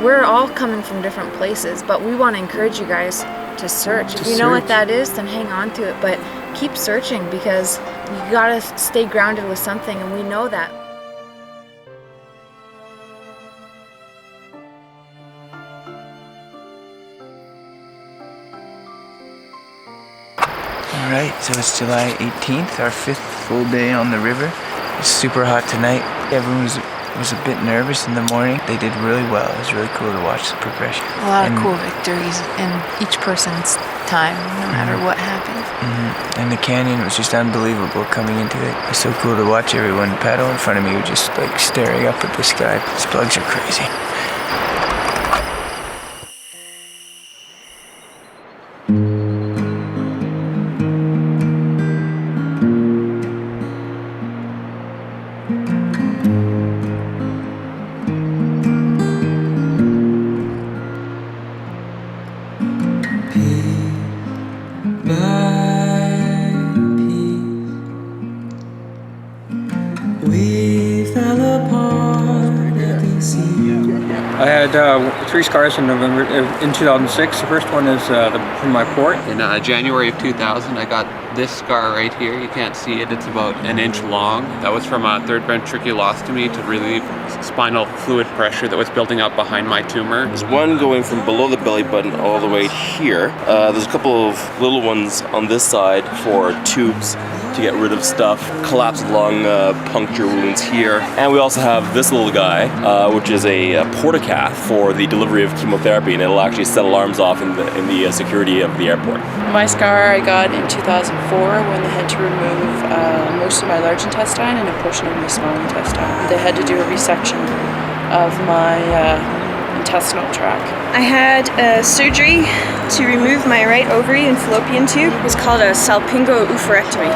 We're all coming from different places, but we want to encourage you guys to search. If you know what that is, then hang on to it, but keep searching, because you gotta stay grounded with something, and we know that. Alright, so it's July 18th, our 5th full day on the river. It's super hot tonight. Everyone was a bit nervous in the morning. They did really well. It was really cool to watch the progression. A lot of cool victories in each person's time, no matter what happened. And the canyon was just unbelievable coming into it. It was so cool to watch everyone paddle in front of me, just like staring up at the sky. These bugs are crazy. I had 3 scars in 2006. The first one is from my port. In January of 2000, I got This scar right here, you can't see it, it's about an inch long. That was from a third ventriculostomy to relieve spinal fluid pressure that was building up behind my tumor. There's one going from below the belly button all the way here. There's a couple of little ones on this side for tubes to get rid of stuff, collapsed lung puncture wounds here. And we also have this little guy, which is a portacath for the delivery of chemotherapy, and it'll actually set alarms off in the security of the airport. My scar I got in 2004 when they had to remove most of my large intestine and a portion of my small intestine. They had to do a resection of my intestinal tract. I had surgery to remove my right ovary and fallopian tube. It's called a salpingo-oophorectomy.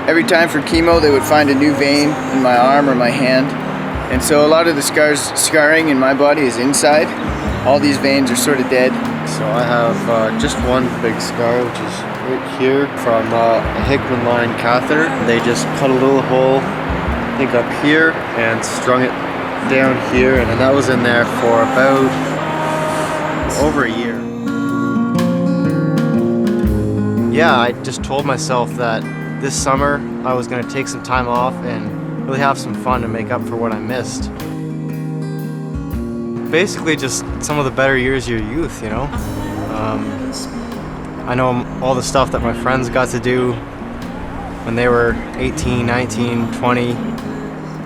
Every time for chemo, they would find a new vein in my arm or my hand. And so a lot of the scarring in my body is inside. All these veins are sort of dead. So I have just one big scar, which is right here from a Hickman line catheter. They just cut a little hole, I think up here, and strung it down here, and then that was in there for about over a year. Yeah, I just told myself that this summer I was going to take some time off and really have some fun to make up for what I missed. Basically just some of the better years of your youth, you know? I know all the stuff that my friends got to do when they were 18, 19, 20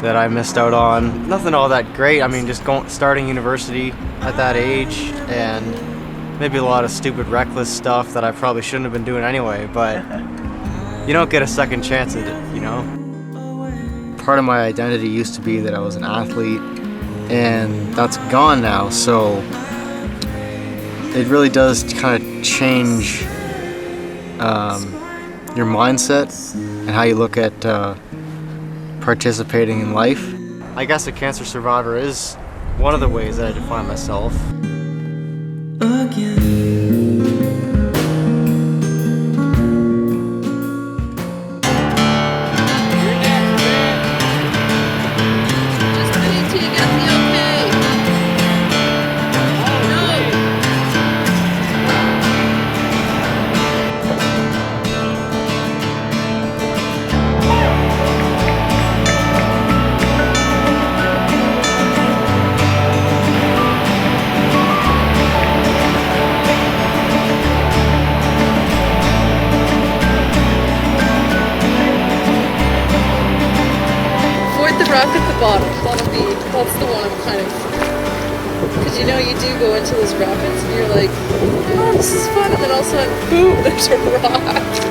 that I missed out on. Nothing all that great. I mean, just starting university at that age, and maybe a lot of stupid, reckless stuff that I probably shouldn't have been doing anyway, but you don't get a second chance at it, you know? Part of my identity used to be that I was an athlete, and that's gone now, so it really does kind of change your mindset and how you look at participating in life. I guess a cancer survivor is one of the ways that I define myself. That's the one I'm kind of, because you know you do go into those rapids and you're like, oh, this is fun, and then all of a sudden, boom, there's a rock.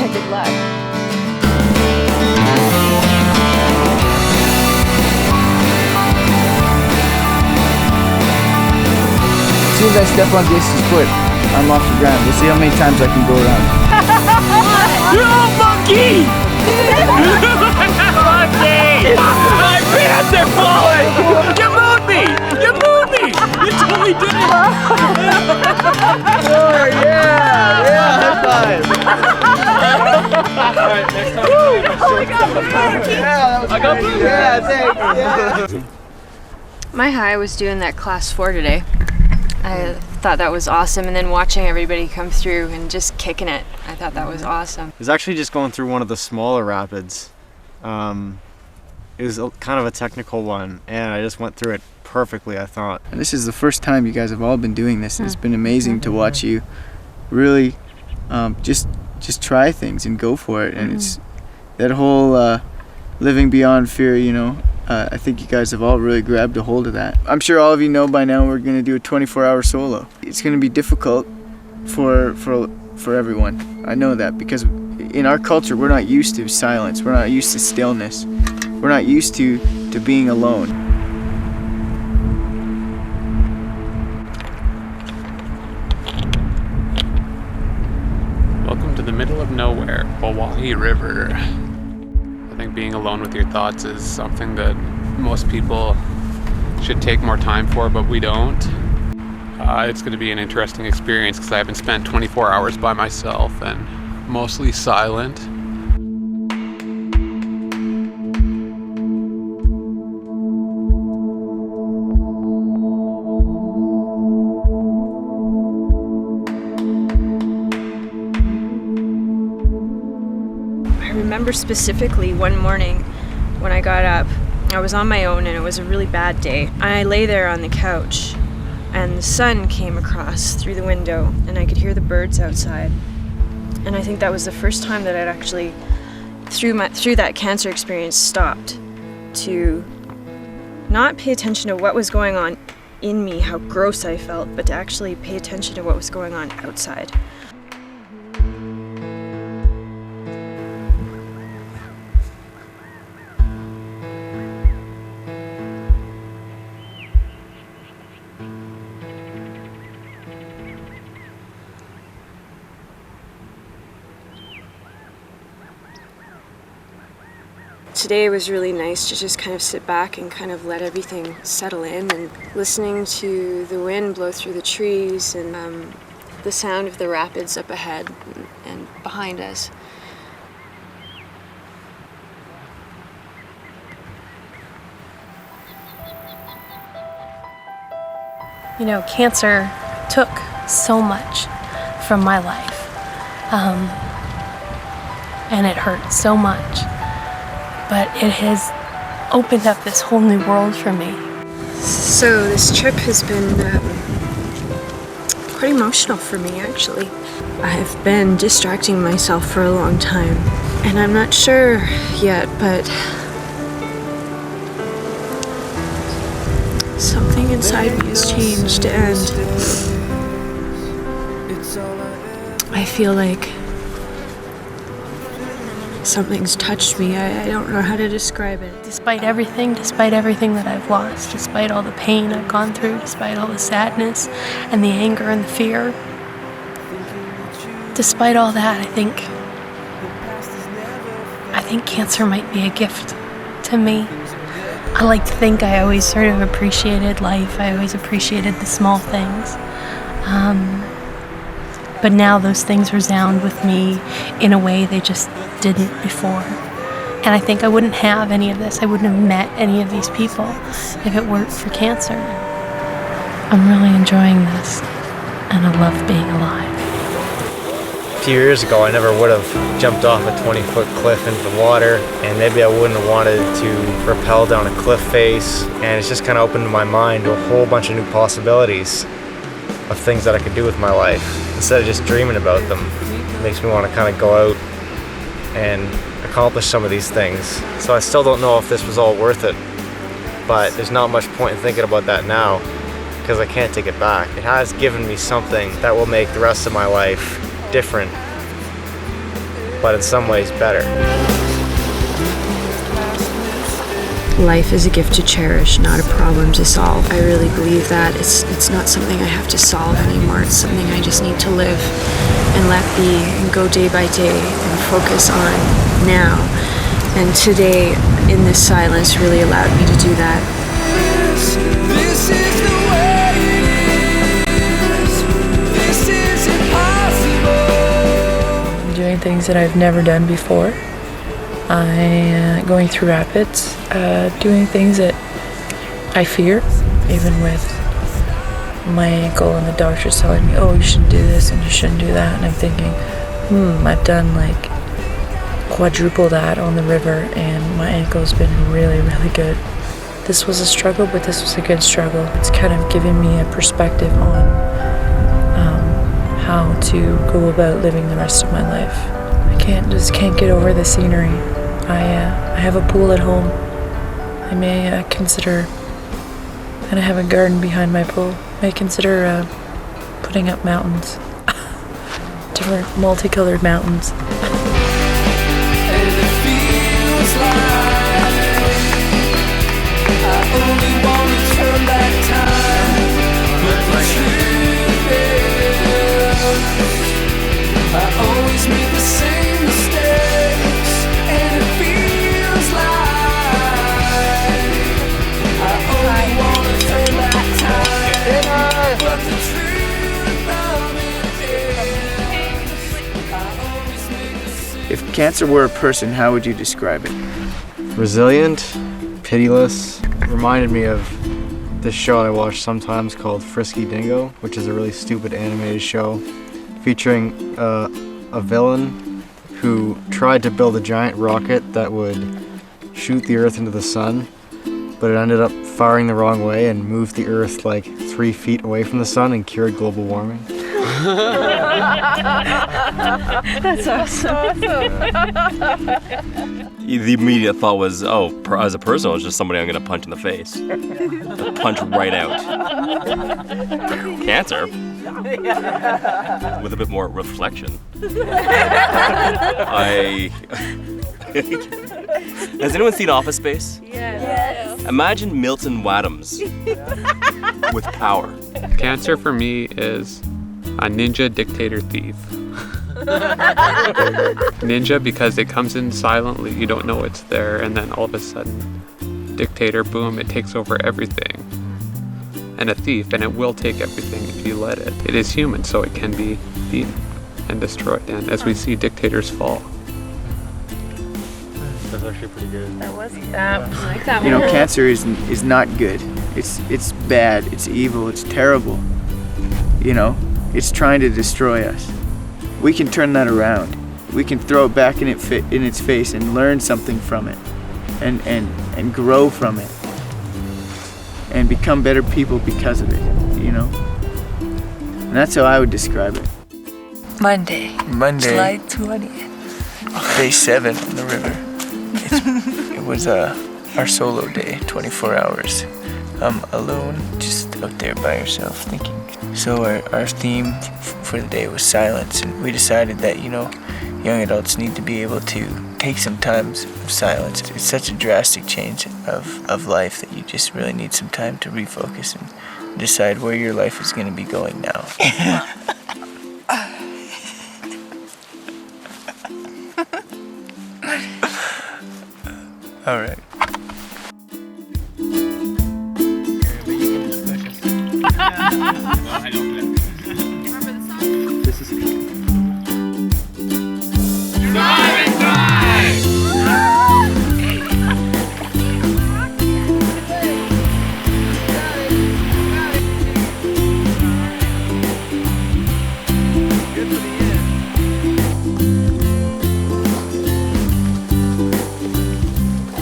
Good luck. As soon as I step on Jason's foot, I'm off the ground. We'll see how many times I can go around. You monkey! Monkey! My pants are falling! You moved me! You moved me! You totally did it! Oh, yeah! Yeah, high five! Alright, next time. Oh, I got blue! Yeah, that was I got blue! Yeah, thanks. Yeah. My high was doing that class 4 today. thought that was awesome. And then watching everybody come through and just kicking it, I thought that was awesome. It was actually just going through one of the smaller rapids. It was kind of a technical one, and I just went through it perfectly, I thought. And this is the first time you guys have all been doing this. It's been amazing to watch you really just try things and go for it. And it's that whole living beyond fear, you know. I think you guys have all really grabbed a hold of that. I'm sure all of you know by now we're going to do a 24-hour solo. It's going to be difficult for everyone. I know that because in our culture we're not used to silence. We're not used to stillness. We're not used to being alone. Welcome to the middle of nowhere, Hawaii River. I think being alone with your thoughts is something that most people should take more time for, but we don't. It's going to be an interesting experience because I haven't spent 24 hours by myself and mostly silent. I remember specifically one morning when I got up, I was on my own and it was a really bad day. I lay there on the couch and the sun came across through the window and I could hear the birds outside. And I think that was the first time that I'd actually, through that cancer experience, stopped to not pay attention to what was going on in me, how gross I felt, but to actually pay attention to what was going on outside. Today was really nice to just kind of sit back and kind of let everything settle in, and listening to the wind blow through the trees and the sound of the rapids up ahead and behind us. You know, cancer took so much from my life, and it hurt so much. But it has opened up this whole new world for me. So this trip has been quite emotional for me, actually. I have been distracting myself for a long time, and I'm not sure yet, but something inside me has changed, and I feel like something's touched me. I don't know how to describe it. Despite everything that I've lost, despite all the pain I've gone through, despite all the sadness and the anger and the fear, despite all that, I think cancer might be a gift to me. I like to think I always sort of appreciated life. I always appreciated the small things. But now those things resound with me in a way they just didn't before. And I think I wouldn't have any of this. I wouldn't have met any of these people if it weren't for cancer. I'm really enjoying this, and I love being alive. A few years ago, I never would have jumped off a 20-foot cliff into the water, and maybe I wouldn't have wanted to rappel down a cliff face. And it's just kind of opened my mind to a whole bunch of new possibilities of things that I could do with my life. Instead of just dreaming about them, it makes me want to kind of go out and accomplish some of these things. So I still don't know if this was all worth it, but there's not much point in thinking about that now because I can't take it back. It has given me something that will make the rest of my life different, but in some ways better. Life is a gift to cherish, not a problem to solve. I really believe that. It's not something I have to solve anymore. It's something I just need to live and let be and go day by day and focus on now. And today, in this silence, really allowed me to do that. This is the way it is. This is impossible. I'm doing things that I've never done before. I'm going through rapids, doing things that I fear, even with my ankle and the doctor's telling me, oh, you shouldn't do this and you shouldn't do that. And I'm thinking, I've done like quadruple that on the river and my ankle's been really, really good. This was a struggle, but this was a good struggle. It's kind of given me a perspective on how to go about living the rest of my life. I just can't get over the scenery. I have a pool at home. I may consider, and I have a garden behind my pool. I may consider putting up mountains, different multicolored mountains. If cancer were a person, how would you describe it? Resilient, pitiless. Reminded me of this show I watch sometimes called Frisky Dingo, which is a really stupid animated show featuring a villain who tried to build a giant rocket that would shoot the Earth into the sun, but it ended up firing the wrong way and moved the Earth like 3 feet away from the sun and cured global warming. That's awesome. The immediate thought was, as a person, it was just somebody I'm going to punch in the face. Punch right out. Cancer? With a bit more reflection. Has anyone seen Office Space? Yes. Imagine Milton Wadhams with power. Cancer for me is a ninja dictator thief. Ninja because it comes in silently, you don't know it's there, and then all of a sudden, dictator, boom, it takes over everything. And a thief, and it will take everything if you let it. It is human, so it can be beaten and destroyed, and as we see dictators fall. That's actually pretty good. That was that. I like that You one. know, cancer is not good. It's bad. It's evil. It's terrible. You know, it's trying to destroy us. We can turn that around. We can throw it back in its face and learn something from it, and grow from it, and become better people because of it. You know, and that's how I would describe it. Monday, July 20th. Day 7 on the river. It was our solo day, 24 hours. Alone, just out there by yourself thinking. So our theme for the day was silence, and we decided that, you know, young adults need to be able to take some times of silence. It's such a drastic change of life that you just really need some time to refocus and decide where your life is going to be going now. All right. This is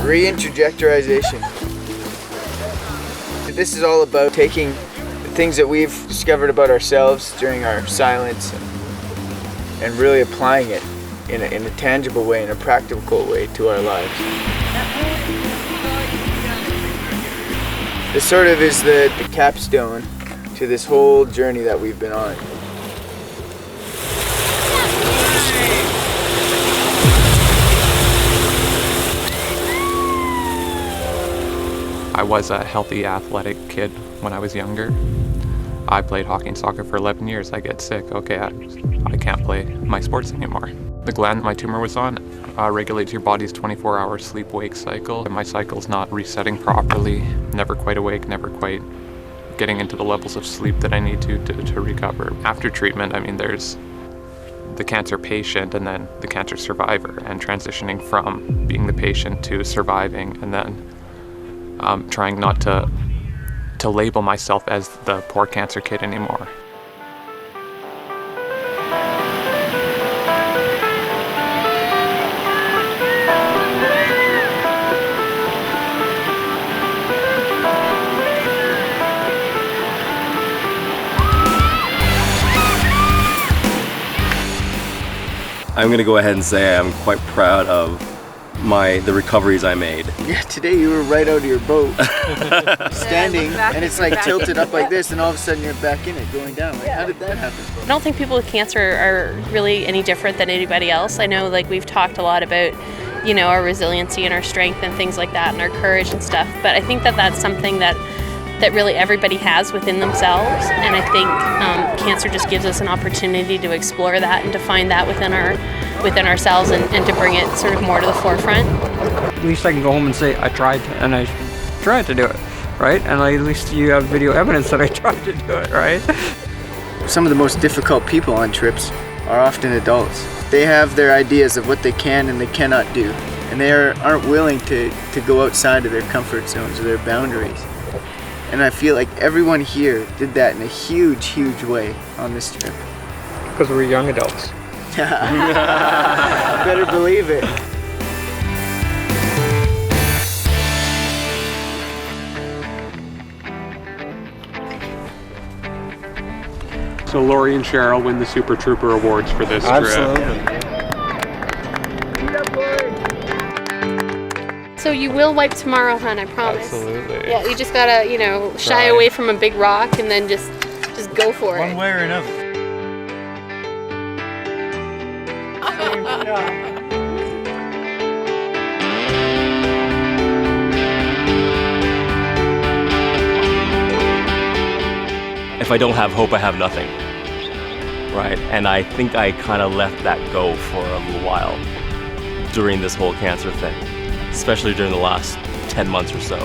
Reintrojectorization. This is all about taking the things that we've discovered about ourselves during our silence and really applying it in a tangible way, in a practical way to our lives. This sort of is the capstone to this whole journey that we've been on. I was a healthy, athletic kid when I was younger. I played hockey and soccer for 11 years. I get sick. Okay, I can't play my sports anymore. The gland that my tumor was on regulates your body's 24-hour sleep-wake cycle. My cycle's not resetting properly, never quite awake, never quite getting into the levels of sleep that I need to recover. After treatment, I mean, there's the cancer patient and then the cancer survivor, and transitioning from being the patient to surviving, and then trying not to to label myself as the poor cancer kid anymore. I'm gonna go ahead and say I'm quite proud of the recoveries I made. Yeah, today you were right out of your boat, standing, and it's like tilted up like this, and all of a sudden you're back in it, going down. Like, how did that happen? I don't think people with cancer are really any different than anybody else. I know, like, we've talked a lot about, you know, our resiliency and our strength and things like that, and our courage and stuff, but I think that that's something that really everybody has within themselves, and I think cancer just gives us an opportunity to explore that and to find that within ourselves and to bring it sort of more to the forefront. At least I can go home and say I tried to do it, right? And at least you have video evidence that I tried to do it, right? Some of the most difficult people on trips are often adults. They have their ideas of what they can and they cannot do, and they aren't willing to go outside of their comfort zones or their boundaries. And I feel like everyone here did that in a huge, huge way on this trip. Because we're young adults. Better believe it. So Lori and Cheryl win the Super Trooper Awards for this trip. Absolutely. So you will wipe tomorrow, hon, I promise. Absolutely. Yeah, you just gotta, you know, shy away from a big rock and then just go for it. One way or another. If I don't have hope, I have nothing, right? And I think I kind of let that go for a little while during this whole cancer thing, especially during the last 10 months or so.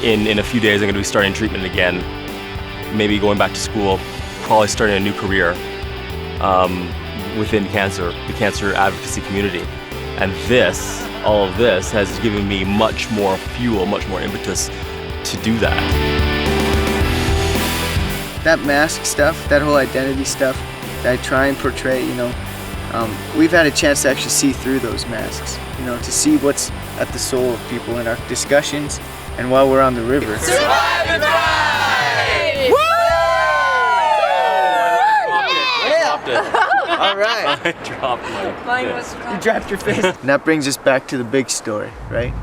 In a few days, I'm going to be starting treatment again, maybe going back to school, probably starting a new career within cancer, the cancer advocacy community. And all of this has given me much more fuel, much more impetus to do that. That mask stuff, that whole identity stuff that I try and portray, you know, we've had a chance to actually see through those masks, you know, to see what's at the soul of people in our discussions and while we're on the river. Survive and thrive! Woo! All right. I dropped my fist. You dropped your fist. And that brings us back to the big story, right?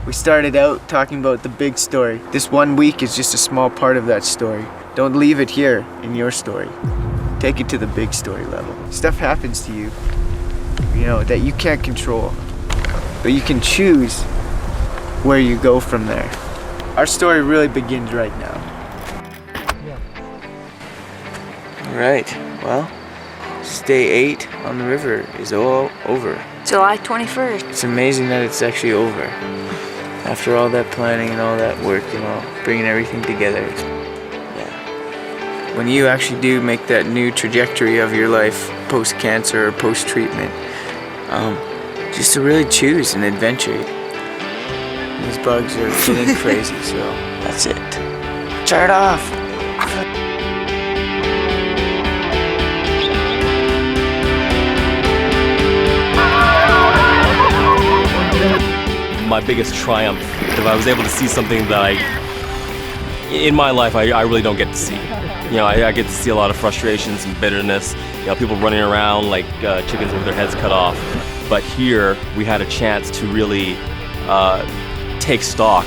We started out talking about the big story. This 1 week is just a small part of that story. Don't leave it here in your story. Take it to the big story level. Stuff happens to you, you know, that you can't control, but you can choose where you go from there. Our story really begins right now. All right, well, Day 8 on the river is all over. July 21st. It's amazing that it's actually over. After all that planning and all that work, you know, bringing everything together. When you actually do make that new trajectory of your life post-cancer or post-treatment, just to really choose an adventure. These bugs are getting crazy, so that's it. Try it off. My biggest triumph, if I was able to see something that in my life, I really don't get to see. You know, I get to see a lot of frustrations and bitterness, you know, people running around like chickens with their heads cut off. But here, we had a chance to really take stock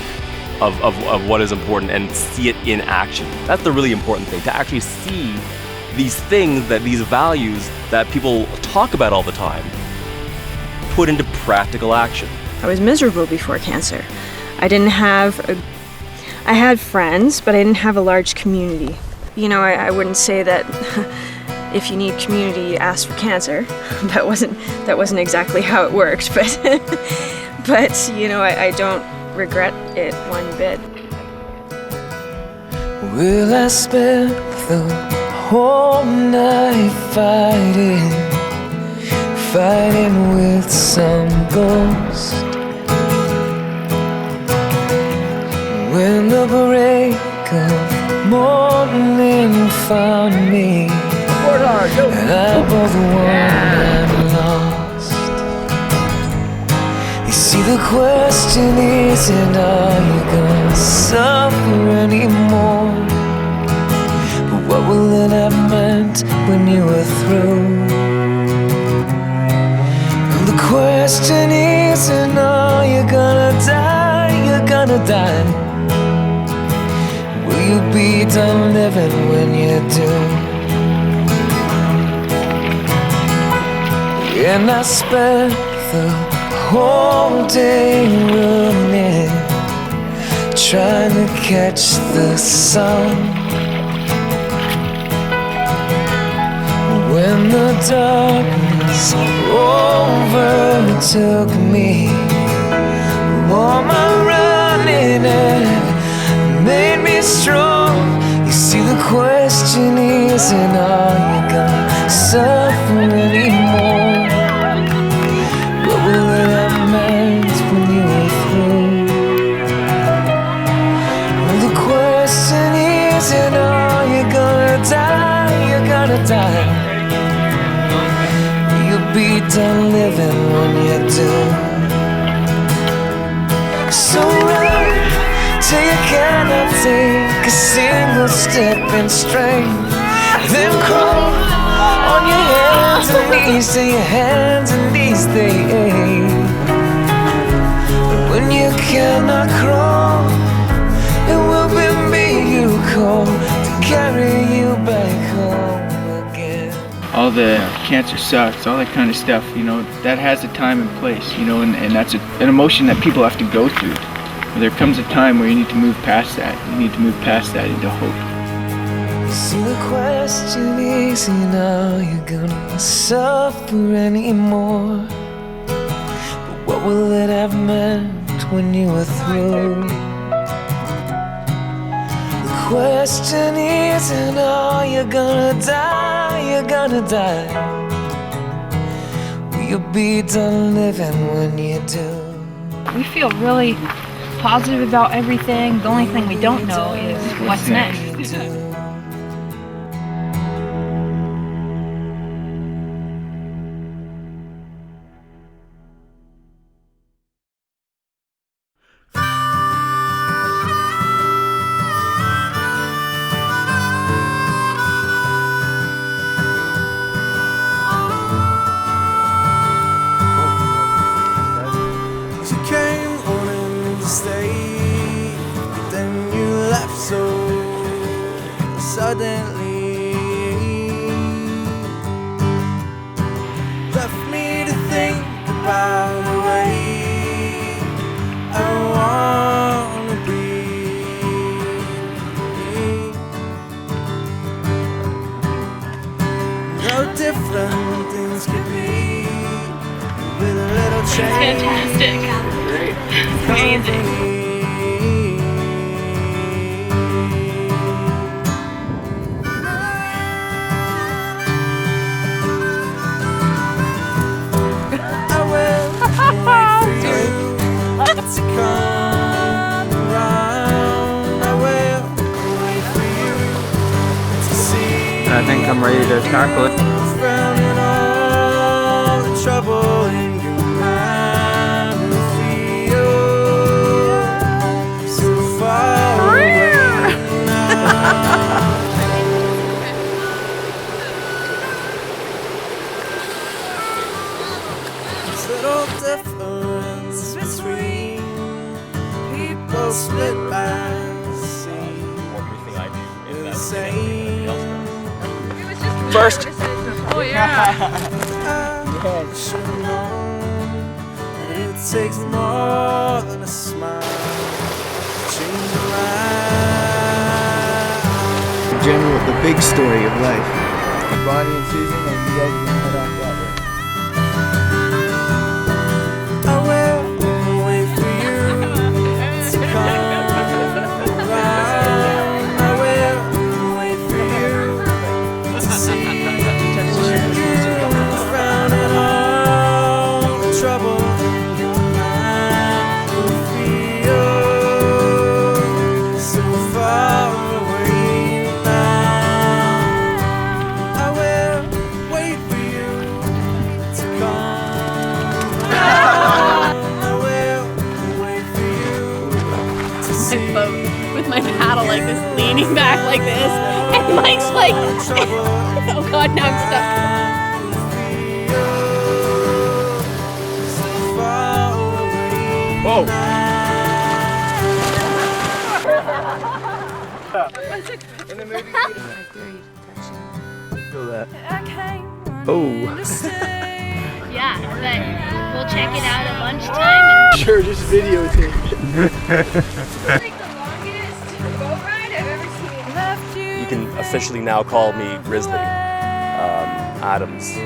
of what is important and see it in action. That's the really important thing, to actually see these things, these values that people talk about all the time, put into practical action. I was miserable before cancer. I had friends, but I didn't have a large community. You know, I wouldn't say that if you need community, ask for cancer. That wasn't exactly how it worked, but you know, I don't regret it one bit. Will I spend the whole night fighting with some ghost? When the break of morning you found me, and I both won and lost. You see, the question isn't are you gonna suffer anymore, but what will it have meant when you were through? And the question isn't are you gonna die, you're gonna die. Will you be done living when you do? And I spent the whole day running, trying to catch the sun. When the darkness overtook me, all my running and made me strong. You see, the question isn't are you gonna suffer anymore, what will it have meant when you were through? Well, the question isn't are you gonna die, you're gonna die. You'll be done living when you do. So run till you cannot take a single step in strength, then crawl on your hands and knees till your hands and knees they ache. But when you cannot crawl, it will be me you call to carry you back home again. All the cancer sucks, all that kind of stuff, you know, that has a time and place, you know, and that's an emotion that people have to go through. But there comes a time where you need to move past that. You need to move past that into hope. You see, the question isn't are you gonna suffer anymore, but what will it have meant when you were through? The question isn't are you gonna die, you're gonna die. Will you be done living when you do? We feel really positive about everything. The only thing we don't know is what's next. Suddenly left me to think about the way I wanna be. How different things could be with a little change. Fantastic. Great. Amazing. I think I'm ready to tackle it. Little difference between people split by the sea. The same. First. Oh yeah. It takes more than a smile to change your life. In general, the big story of life. Bonnie and Susan, and you guys are gonna head off that way. I will wait for you to come around. I will wait for you to see when you frown and all the trouble in your mind will feel so far away. lean back like this, and Mike's like, oh god, now I'm stuck. Whoa! Feel that. Oh. Yeah, but we'll check it out at lunchtime. Sure, just videotape You can officially now call me Grizzly Adams.